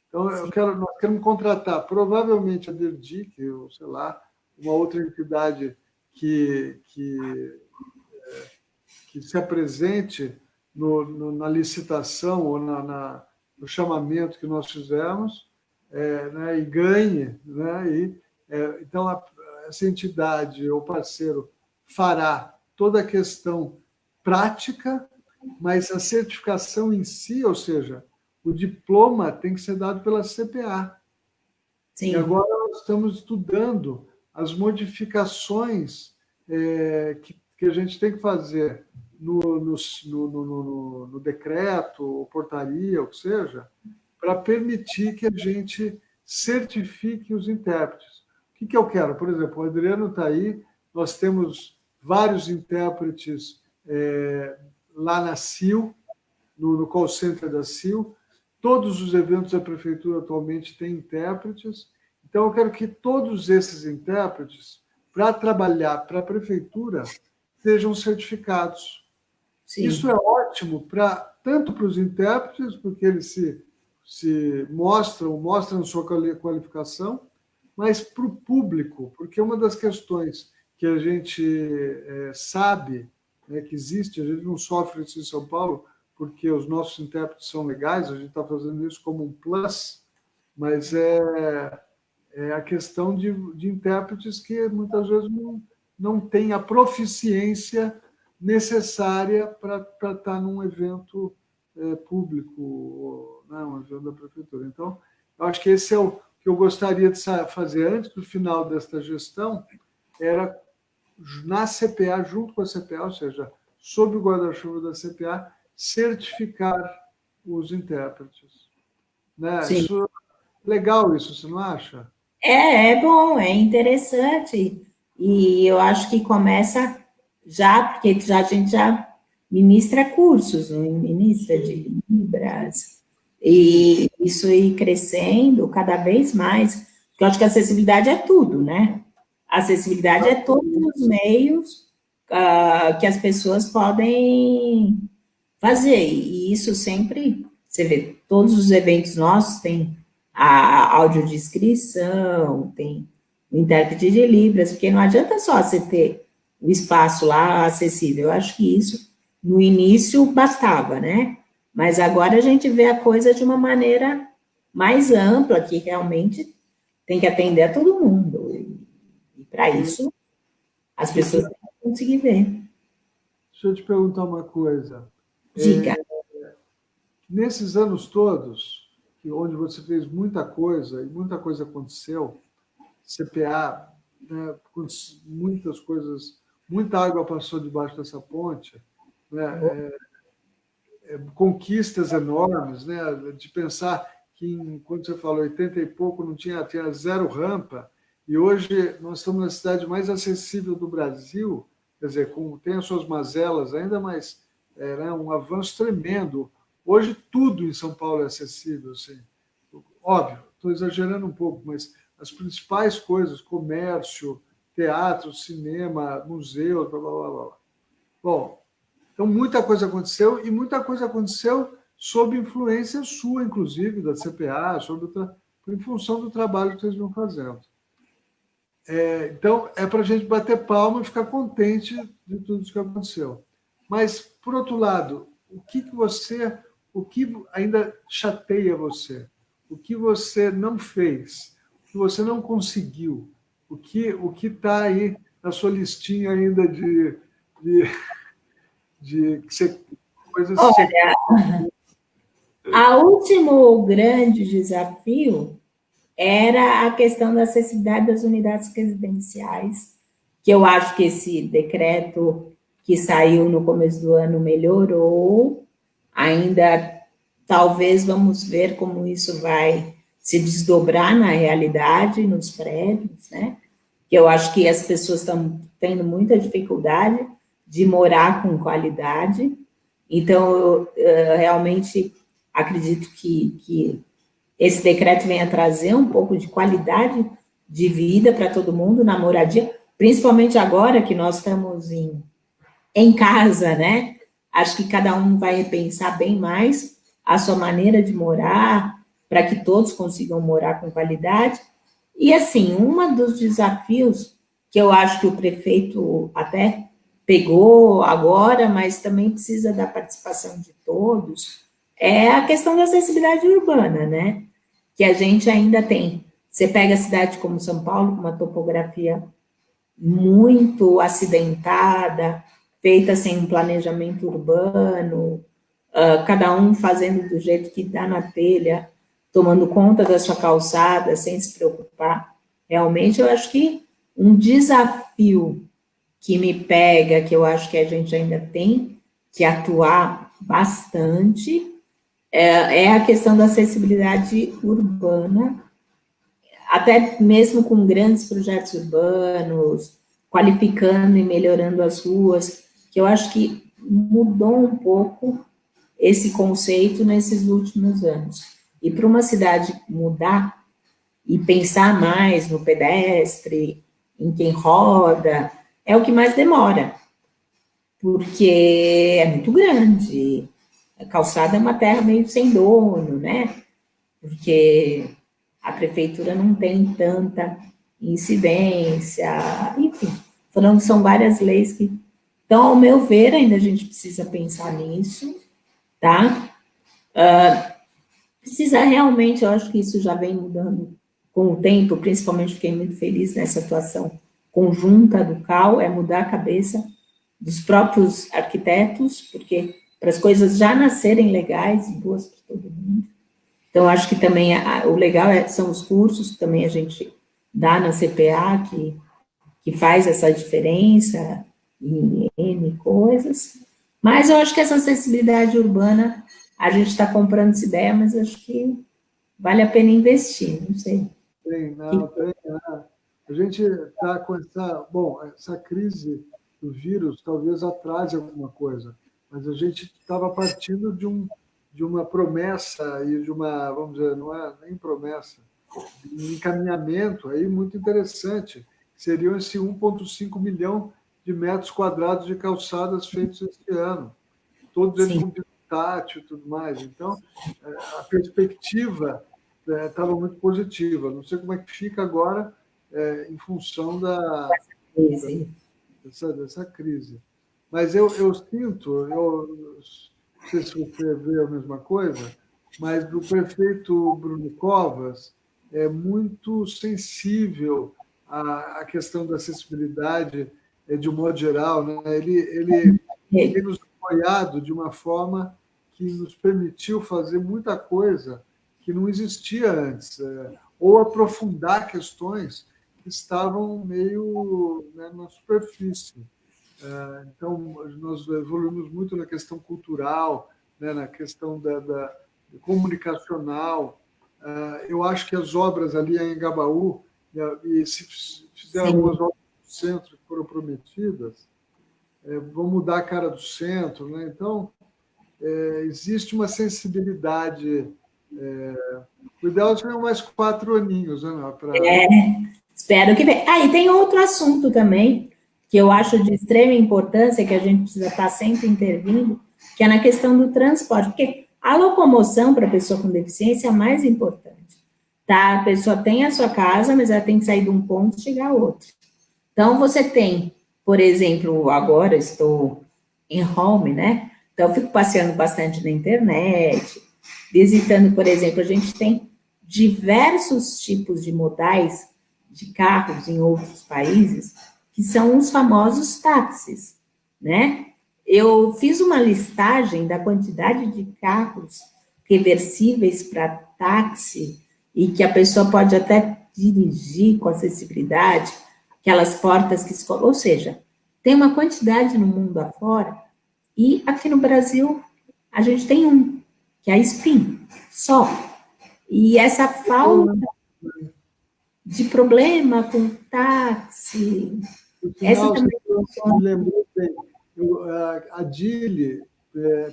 [SPEAKER 1] Então, nós queremos contratar, provavelmente, a Derdic, ou sei lá, uma outra entidade que se apresente na licitação ou no chamamento que nós fizemos, né, e ganhe. Né, então, essa entidade ou parceiro fará toda a questão prática, mas a certificação em si, ou seja, o diploma tem que ser dado pela CPA.
[SPEAKER 2] Sim.
[SPEAKER 1] E agora nós estamos estudando as modificações que a gente tem que fazer no decreto, ou portaria, ou que seja, para permitir que a gente certifique os intérpretes. O que eu quero? Por exemplo, o Adriano está aí, nós temos vários intérpretes lá na CIL, no call center da CIL. Todos os eventos da prefeitura atualmente têm intérpretes. Então, eu quero que todos esses intérpretes, para trabalhar para a prefeitura, sejam certificados. Sim. Isso é ótimo tanto para os intérpretes, porque eles se mostram sua qualificação, mas para o público, porque uma das questões que a gente sabe, né, que existe, a gente não sofre isso em São Paulo, porque os nossos intérpretes são legais, a gente está fazendo isso como um plus, mas é a questão de intérpretes que muitas vezes não têm a proficiência necessária para estar num evento público, né, um evento da prefeitura. Então, eu acho que esse é o que eu gostaria de fazer antes do final desta gestão, era na CPA, junto com a CPA, ou seja, sob o guarda-chuva da CPA, certificar os intérpretes. Né? Isso, legal isso, você não acha?
[SPEAKER 2] É bom, é interessante. E eu acho que começa já, porque a gente já ministra cursos, não ministra de Libras, e isso ir crescendo cada vez mais, porque eu acho que a acessibilidade é tudo, né? A acessibilidade é todos os meios que as pessoas podem fazer, e isso sempre, você vê, todos os eventos nossos têm a audiodescrição, tem o intérprete de Libras, porque não adianta só você ter o espaço lá acessível, eu acho que isso, no início, bastava, né? Mas agora a gente vê a coisa de uma maneira mais ampla, que realmente tem que atender a todo mundo, e para isso, as pessoas têm que conseguir ver.
[SPEAKER 1] Deixa eu te perguntar uma coisa.
[SPEAKER 2] Diga.
[SPEAKER 1] Nesses anos todos, onde você fez muita coisa, e muita coisa aconteceu, CPA, né, muitas coisas, muita água passou debaixo dessa ponte, né, conquistas enormes, né, de pensar que, quando você falou 80 e pouco, não tinha 0 rampa, e hoje nós estamos na cidade mais acessível do Brasil, quer dizer, tem as suas mazelas ainda, mas né, um avanço tremendo. Hoje tudo em São Paulo é acessível, assim. Óbvio, estou exagerando um pouco, mas as principais coisas, comércio, teatro, cinema, museus, blá, blá, blá, blá. Bom, então muita coisa aconteceu, e muita coisa aconteceu sob influência sua, inclusive, da CPA, em função do trabalho que vocês vão fazendo. Então, é para a gente bater palma e ficar contente de tudo isso que aconteceu. Mas, por outro lado, o que ainda chateia você? O que você não fez? O que você não conseguiu? O que está aí na sua listinha ainda de coisas...
[SPEAKER 2] Olha, o último grande desafio era a questão da acessibilidade das unidades residenciais, que eu acho que esse decreto que saiu no começo do ano melhorou, ainda talvez vamos ver como isso vai se desdobrar na realidade, nos prédios, né? Que eu acho que as pessoas estão tendo muita dificuldade de morar com qualidade, então eu realmente acredito que esse decreto venha trazer um pouco de qualidade de vida para todo mundo na moradia, principalmente agora que nós estamos em casa, né? acho que cada um vai repensar bem mais a sua maneira de morar, para que todos consigam morar com qualidade. E, assim, um dos desafios que eu acho que o prefeito até pegou agora, mas também precisa da participação de todos, é a questão da acessibilidade urbana, né? Que a gente ainda tem. Você pega a cidade como São Paulo, com uma topografia muito acidentada, feita sem um planejamento urbano, cada um fazendo do jeito que dá na telha, tomando conta da sua calçada, sem se preocupar. Realmente, eu acho que um desafio que me pega, que eu acho que a gente ainda tem que atuar bastante, é a questão da acessibilidade urbana, até mesmo com grandes projetos urbanos, qualificando e melhorando as ruas, que eu acho que mudou um pouco esse conceito nesses últimos anos. E para uma cidade mudar e pensar mais no pedestre, em quem roda, é o que mais demora, porque é muito grande. A calçada é uma terra meio sem dono, né? Porque a prefeitura não tem tanta incidência, enfim, são várias leis que. Então, ao meu ver, ainda a gente precisa pensar nisso, tá? Precisa realmente, eu acho que isso já vem mudando com o tempo, principalmente fiquei muito feliz nessa atuação conjunta do CAL, é mudar a cabeça dos próprios arquitetos, porque para as coisas já nascerem legais e boas para todo mundo. Então, acho que também o legal são os cursos que também a gente dá na CPA, que faz essa diferença em N coisas. Mas eu acho que essa acessibilidade urbana, a gente está comprando essa ideia, mas acho que vale a pena investir, não sei.
[SPEAKER 1] Tem, não, tem. A gente está com essa crise do vírus talvez atrase alguma coisa, mas a gente estava partindo de uma promessa e de uma, vamos dizer, não é nem promessa, de um encaminhamento aí muito interessante, que seriam esse 1,5 milhão de metros quadrados de calçadas feitos este ano, todos eles
[SPEAKER 2] Sim,
[SPEAKER 1] com piso tátil e tudo mais. Então, a perspectiva estava muito positiva. Não sei como é que fica agora, em função dessa crise. Mas eu sinto, eu não sei se você vê a mesma coisa, mas o prefeito Bruno Covas é muito sensível à questão da acessibilidade, de um modo geral, né? Ele tem nos apoiado de uma forma que nos permitiu fazer muita coisa que não existia antes, ou aprofundar questões que estavam meio, né, na superfície. Então, nós evoluímos muito na questão cultural, né, na questão da comunicacional. Eu acho que as obras ali em Engabaú, e se fizer
[SPEAKER 2] sim.
[SPEAKER 1] algumas obras no centro que foram prometidas, vão mudar a cara do centro. Né? Então, existe uma sensibilidade. O ideal seria mais 4 aninhos, né, para.
[SPEAKER 2] Espero que venha. Ah, e tem outro assunto também, que eu acho de extrema importância, que a gente precisa estar sempre intervindo, que é na questão do transporte, porque a locomoção para a pessoa com deficiência é a mais importante. Tá? A pessoa tem a sua casa, mas ela tem que sair de um ponto e chegar a outro. Então, você tem, por exemplo, agora estou em home, né? Então, eu fico passeando bastante na internet, visitando, por exemplo, a gente tem diversos tipos de modais de carros em outros países, que são os famosos táxis, né? Eu fiz uma listagem da quantidade de carros reversíveis para táxi e que a pessoa pode até dirigir com acessibilidade, aquelas portas que escolhem, ou seja, tem uma quantidade no mundo afora e aqui no Brasil a gente tem um, que é a Spin, só. E essa falta de problema com táxi,
[SPEAKER 1] No
[SPEAKER 2] essa
[SPEAKER 1] final,
[SPEAKER 2] também
[SPEAKER 1] você me lembrou bem. A Dili,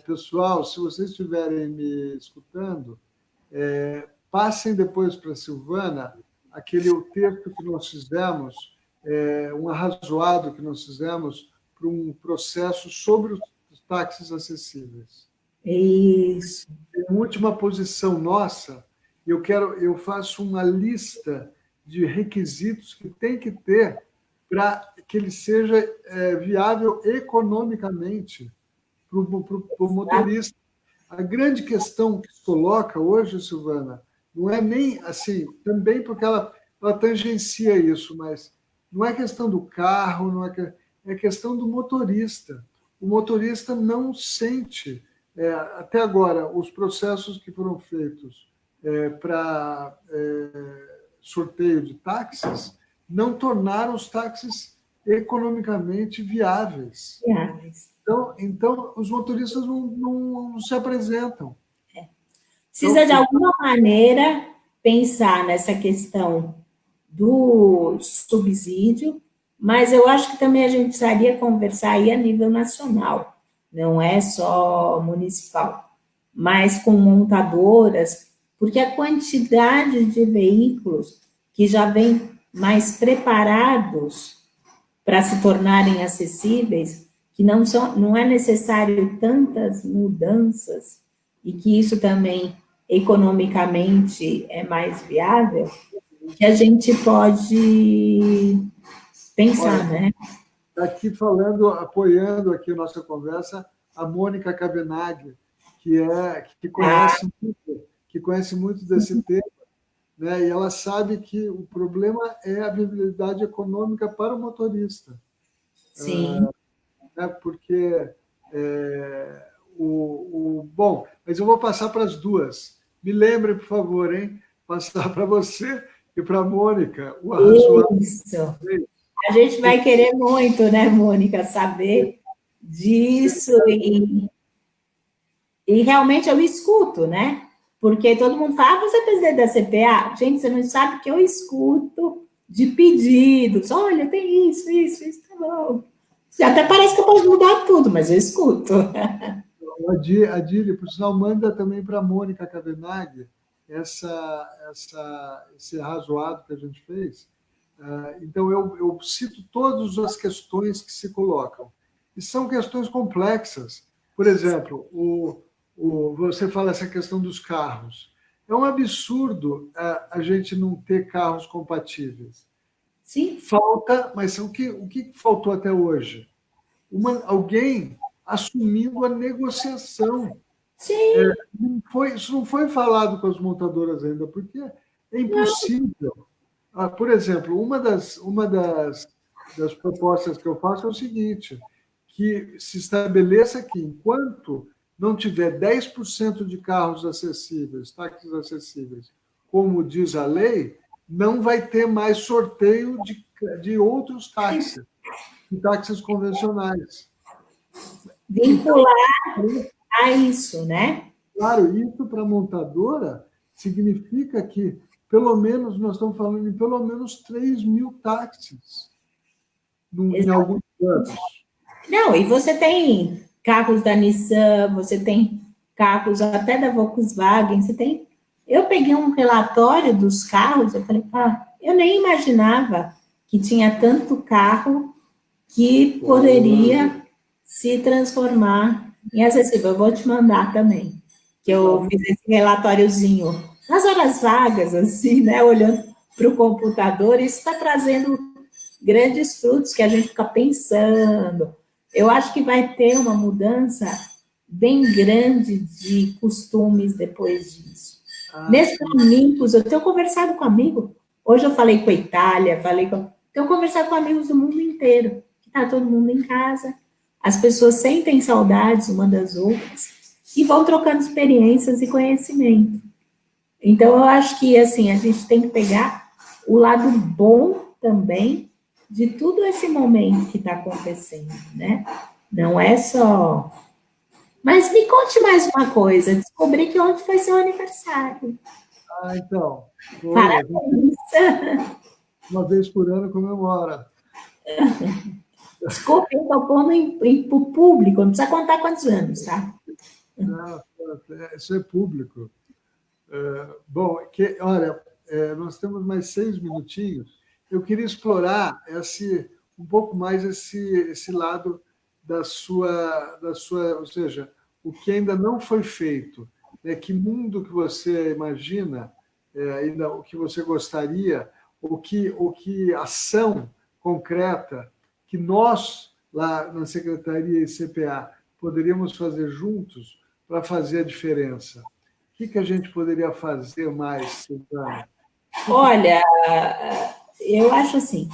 [SPEAKER 1] pessoal, se vocês estiverem me escutando, passem depois para a Silvana o texto que nós fizemos, um arrazoado que nós fizemos para um processo sobre os táxis acessíveis.
[SPEAKER 2] Isso.
[SPEAKER 1] Em última posição nossa, eu faço uma lista de requisitos que tem que ter para que ele seja viável economicamente para o motorista. A grande questão que se coloca hoje, Silvana, não é nem assim, também porque ela tangencia isso, mas não é questão do carro, é questão do motorista. O motorista não sente, até agora, os processos que foram feitos para sorteio de táxis não tornaram os táxis economicamente viáveis. Então os motoristas não se apresentam.
[SPEAKER 2] Precisa, de alguma maneira, pensar nessa questão do subsídio, mas eu acho que também a gente precisaria conversar aí a nível nacional, não é só municipal, mas com montadoras, porque a quantidade de veículos que já vêm mais preparados para se tornarem acessíveis, que não é necessário tantas mudanças, e que isso também economicamente é mais viável, que a gente pode pensar, né?
[SPEAKER 1] Aqui falando, apoiando aqui a nossa conversa, a Mônica Cabenaghi, que conhece muito desse tema, né? E ela sabe que o problema é a viabilidade econômica para o motorista.
[SPEAKER 2] Sim.
[SPEAKER 1] Né? Porque bom, mas eu vou passar para as duas. Me lembre, por favor, hein? Passar para você e para a Mônica o arrazoado.
[SPEAKER 2] Isso. A gente vai querer muito, né, Mônica, saber disso e realmente eu escuto, né? Porque todo mundo fala, você é presidente da CPA? Gente, você não sabe que eu escuto de pedidos. Olha, tem isso, tá bom. Até parece que eu posso mudar tudo, mas eu escuto.
[SPEAKER 1] A Dili, por sinal, manda também para a Mônica Cabenaghi esse arrazoado que a gente fez. Então, eu cito todas as questões que se colocam. E são questões complexas. Por exemplo, você fala essa questão dos carros. É um absurdo a gente não ter carros compatíveis.
[SPEAKER 2] Sim.
[SPEAKER 1] Falta, mas o que faltou até hoje? Alguém assumindo a negociação.
[SPEAKER 2] Sim.
[SPEAKER 1] Isso não foi falado com as montadoras ainda, porque é impossível. Por exemplo, uma das propostas que eu faço é o seguinte, que se estabeleça que enquanto não tiver 10% de carros acessíveis, táxis acessíveis, como diz a lei, não vai ter mais sorteio de outros táxis, de táxis convencionais.
[SPEAKER 2] Vincular a isso, né?
[SPEAKER 1] Claro, isso para a montadora significa que, pelo menos, nós estamos falando em pelo menos 3 mil táxis em alguns anos.
[SPEAKER 2] Não, e você tem carros da Nissan, você tem carros até da Volkswagen, você tem... Eu peguei um relatório dos carros, eu falei, eu nem imaginava que tinha tanto carro que poderia se transformar em acessível. Eu vou te mandar também, que eu fiz esse relatóriozinho. Nas horas vagas, assim, né, olhando para o computador, isso está trazendo grandes frutos que a gente fica pensando. Eu acho que vai ter uma mudança bem grande de costumes depois disso. Mesmo amigos, eu tenho conversado com amigos. Hoje eu falei com a Itália, tenho conversado com amigos do mundo inteiro. Está todo mundo em casa, as pessoas sentem saudades uma das outras e vão trocando experiências e conhecimento. Então, eu acho que, assim, a gente tem que pegar o lado bom também de tudo esse momento que está acontecendo, né? Não é só... Mas me conte mais uma coisa. Descobri que ontem foi seu aniversário.
[SPEAKER 1] Então.
[SPEAKER 2] Parabéns.
[SPEAKER 1] Uma vez por ano comemora.
[SPEAKER 2] Desculpa, eu estou pondo em público, não precisa contar quantos anos, tá?
[SPEAKER 1] Não, isso é público. Bom, olha, nós temos mais 6 minutinhos. Eu queria explorar um pouco mais esse lado ou seja, o que ainda não foi feito, né? Que mundo que você imagina, ainda o que você gostaria, o que ação concreta que nós, lá na Secretaria e CPA, poderíamos fazer juntos para fazer a diferença? O que a gente poderia fazer mais, Silvana?
[SPEAKER 2] Olha, eu acho assim,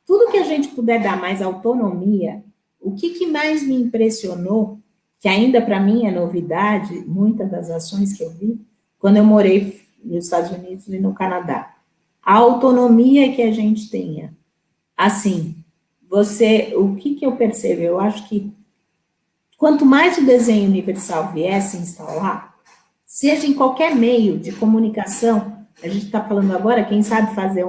[SPEAKER 2] tudo que a gente puder dar mais autonomia, o que mais me impressionou, que ainda para mim é novidade, muitas das ações que eu vi, quando eu morei nos Estados Unidos e no Canadá, a autonomia que a gente tenha. Assim, o que eu percebo? Eu acho que quanto mais o desenho universal vier se instalar, seja em qualquer meio de comunicação, a gente está falando agora, quem sabe fazer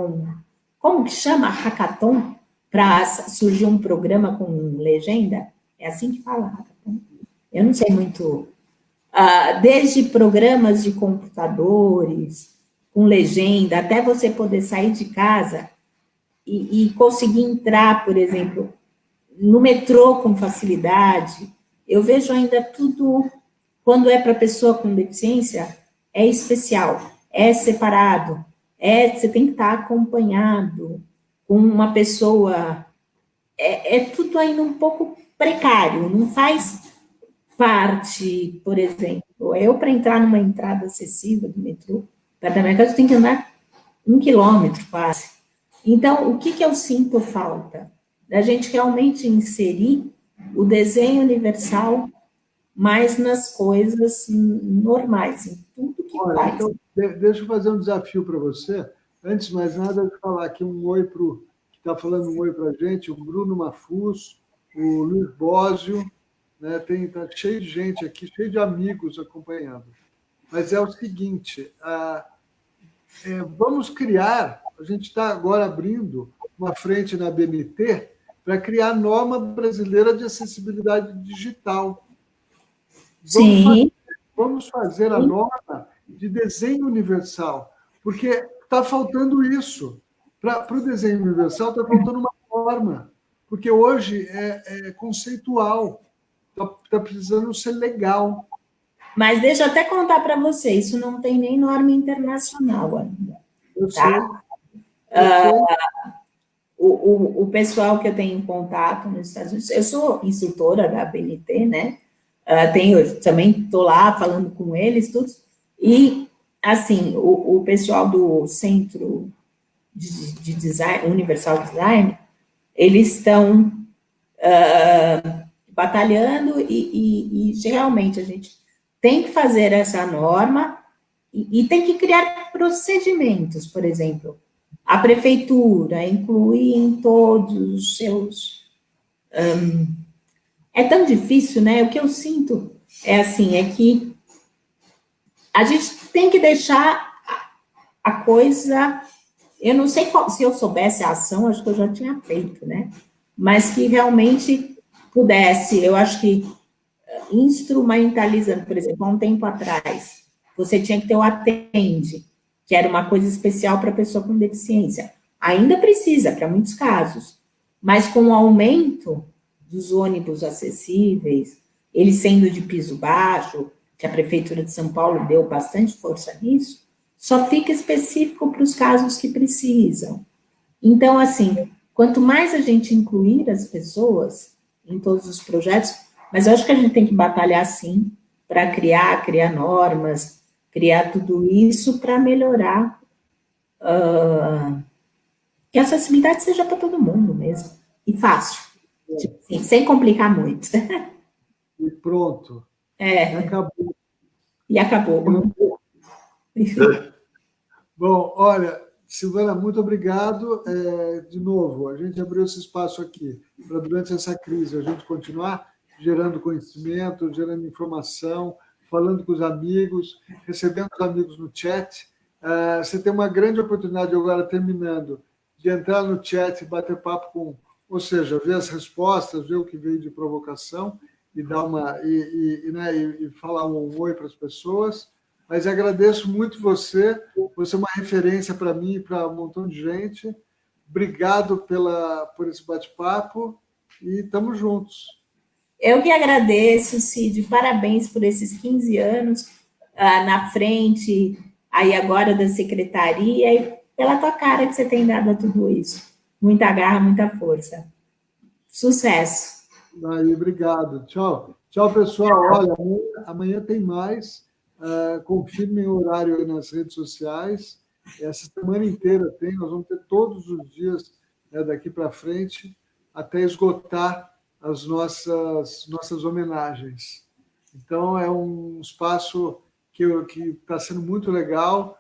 [SPEAKER 2] como que chama? Hackathon? Para surgir um programa com legenda? É assim que fala, hackathon? Eu não sei muito. Desde programas de computadores, com legenda, até você poder sair de casa e conseguir entrar, por exemplo, no metrô com facilidade. Eu vejo ainda tudo, quando é para pessoa com deficiência, é especial, é separado, você tem que estar acompanhado com uma pessoa, é tudo ainda um pouco precário, não faz parte, por exemplo, eu para entrar numa entrada acessível do metrô, perto da minha casa, eu tenho que andar 1 quilômetro quase. Então, o que eu sinto falta? Da gente realmente inserir o desenho universal mais nas coisas normais, em tudo que
[SPEAKER 1] Olha,
[SPEAKER 2] faz.
[SPEAKER 1] então, deixa eu fazer um desafio para você. Antes de mais nada, eu vou falar aqui um oi para o que está falando um oi para a gente, o Bruno Mafuz, o Luiz Bósio, né? Tá cheio de gente aqui, cheio de amigos acompanhando. Mas é o seguinte, vamos criar, a gente está agora abrindo uma frente na BNT para criar a norma brasileira de acessibilidade digital.
[SPEAKER 2] Sim.
[SPEAKER 1] Vamos fazer a norma de desenho universal, porque está faltando isso. Para o desenho universal está faltando uma norma, porque hoje é conceitual, está precisando ser legal.
[SPEAKER 2] Mas deixa eu até contar para você, isso não tem nem norma internacional ainda.
[SPEAKER 1] Eu
[SPEAKER 2] Tá?
[SPEAKER 1] sei, eu sei.
[SPEAKER 2] O pessoal que eu tenho em contato nos Estados Unidos, eu sou instrutora da BNT, né? Também estou lá falando com eles, tudo. E, assim, o pessoal do Centro de Design, Universal Design, eles estão batalhando e realmente a gente tem que fazer essa norma e tem que criar procedimentos, por exemplo. A prefeitura incluir em todos os seus... É tão difícil, né? O que eu sinto é assim, é que a gente tem que deixar a coisa... Eu não sei se eu soubesse a ação, acho que eu já tinha feito, né? Mas que realmente pudesse, eu acho que instrumentalizando, por exemplo, há um tempo atrás, você tinha que ter o Atende, que era uma coisa especial para pessoa com deficiência. Ainda precisa, para muitos casos, mas com o aumento dos ônibus acessíveis, eles sendo de piso baixo, que a Prefeitura de São Paulo deu bastante força nisso, só fica específico para os casos que precisam. Então, assim, quanto mais a gente incluir as pessoas em todos os projetos, mas eu acho que a gente tem que batalhar, sim, para criar normas, criar tudo isso para melhorar, que a acessibilidade seja para todo mundo mesmo, e fácil, tipo assim, sem complicar muito.
[SPEAKER 1] E pronto. Acabou.
[SPEAKER 2] E acabou.
[SPEAKER 1] Bom, olha, Silvana, muito obrigado. De novo, a gente abriu esse espaço aqui para, durante essa crise, a gente continuar gerando conhecimento, gerando informação, falando com os amigos, recebendo os amigos no chat. Você tem uma grande oportunidade agora, terminando, de entrar no chat e bater papo com, ou seja, ver as respostas, ver o que veio de provocação e dar né, e falar um oi para as pessoas. Mas agradeço muito você é uma referência para mim e para um montão de gente. Obrigado por esse bate-papo e estamos juntos.
[SPEAKER 2] Eu que agradeço, Cid, parabéns por esses 15 anos na frente, aí agora da secretaria, e pela tua cara que você tem dado a tudo isso. Muita garra, muita força. Sucesso.
[SPEAKER 1] Aí, obrigado. Tchau. Tchau, pessoal. Olha, amanhã tem mais. Confirmem o horário aí nas redes sociais. Essa semana inteira tem, nós vamos ter todos os dias, né, daqui para frente, até esgotar as nossas homenagens. Então, é um espaço que está sendo muito legal,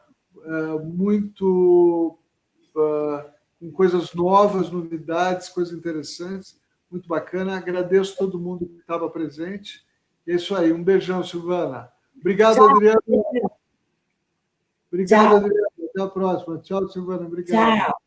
[SPEAKER 1] muito com coisas novas, novidades, coisas interessantes, muito bacana. Agradeço todo mundo que estava presente. É isso aí. Um beijão, Silvana. Obrigado,
[SPEAKER 2] Tchau.
[SPEAKER 1] Adriano. Obrigado,
[SPEAKER 2] Tchau.
[SPEAKER 1] Adriano. Até a próxima. Tchau, Silvana. Obrigado.
[SPEAKER 2] Tchau.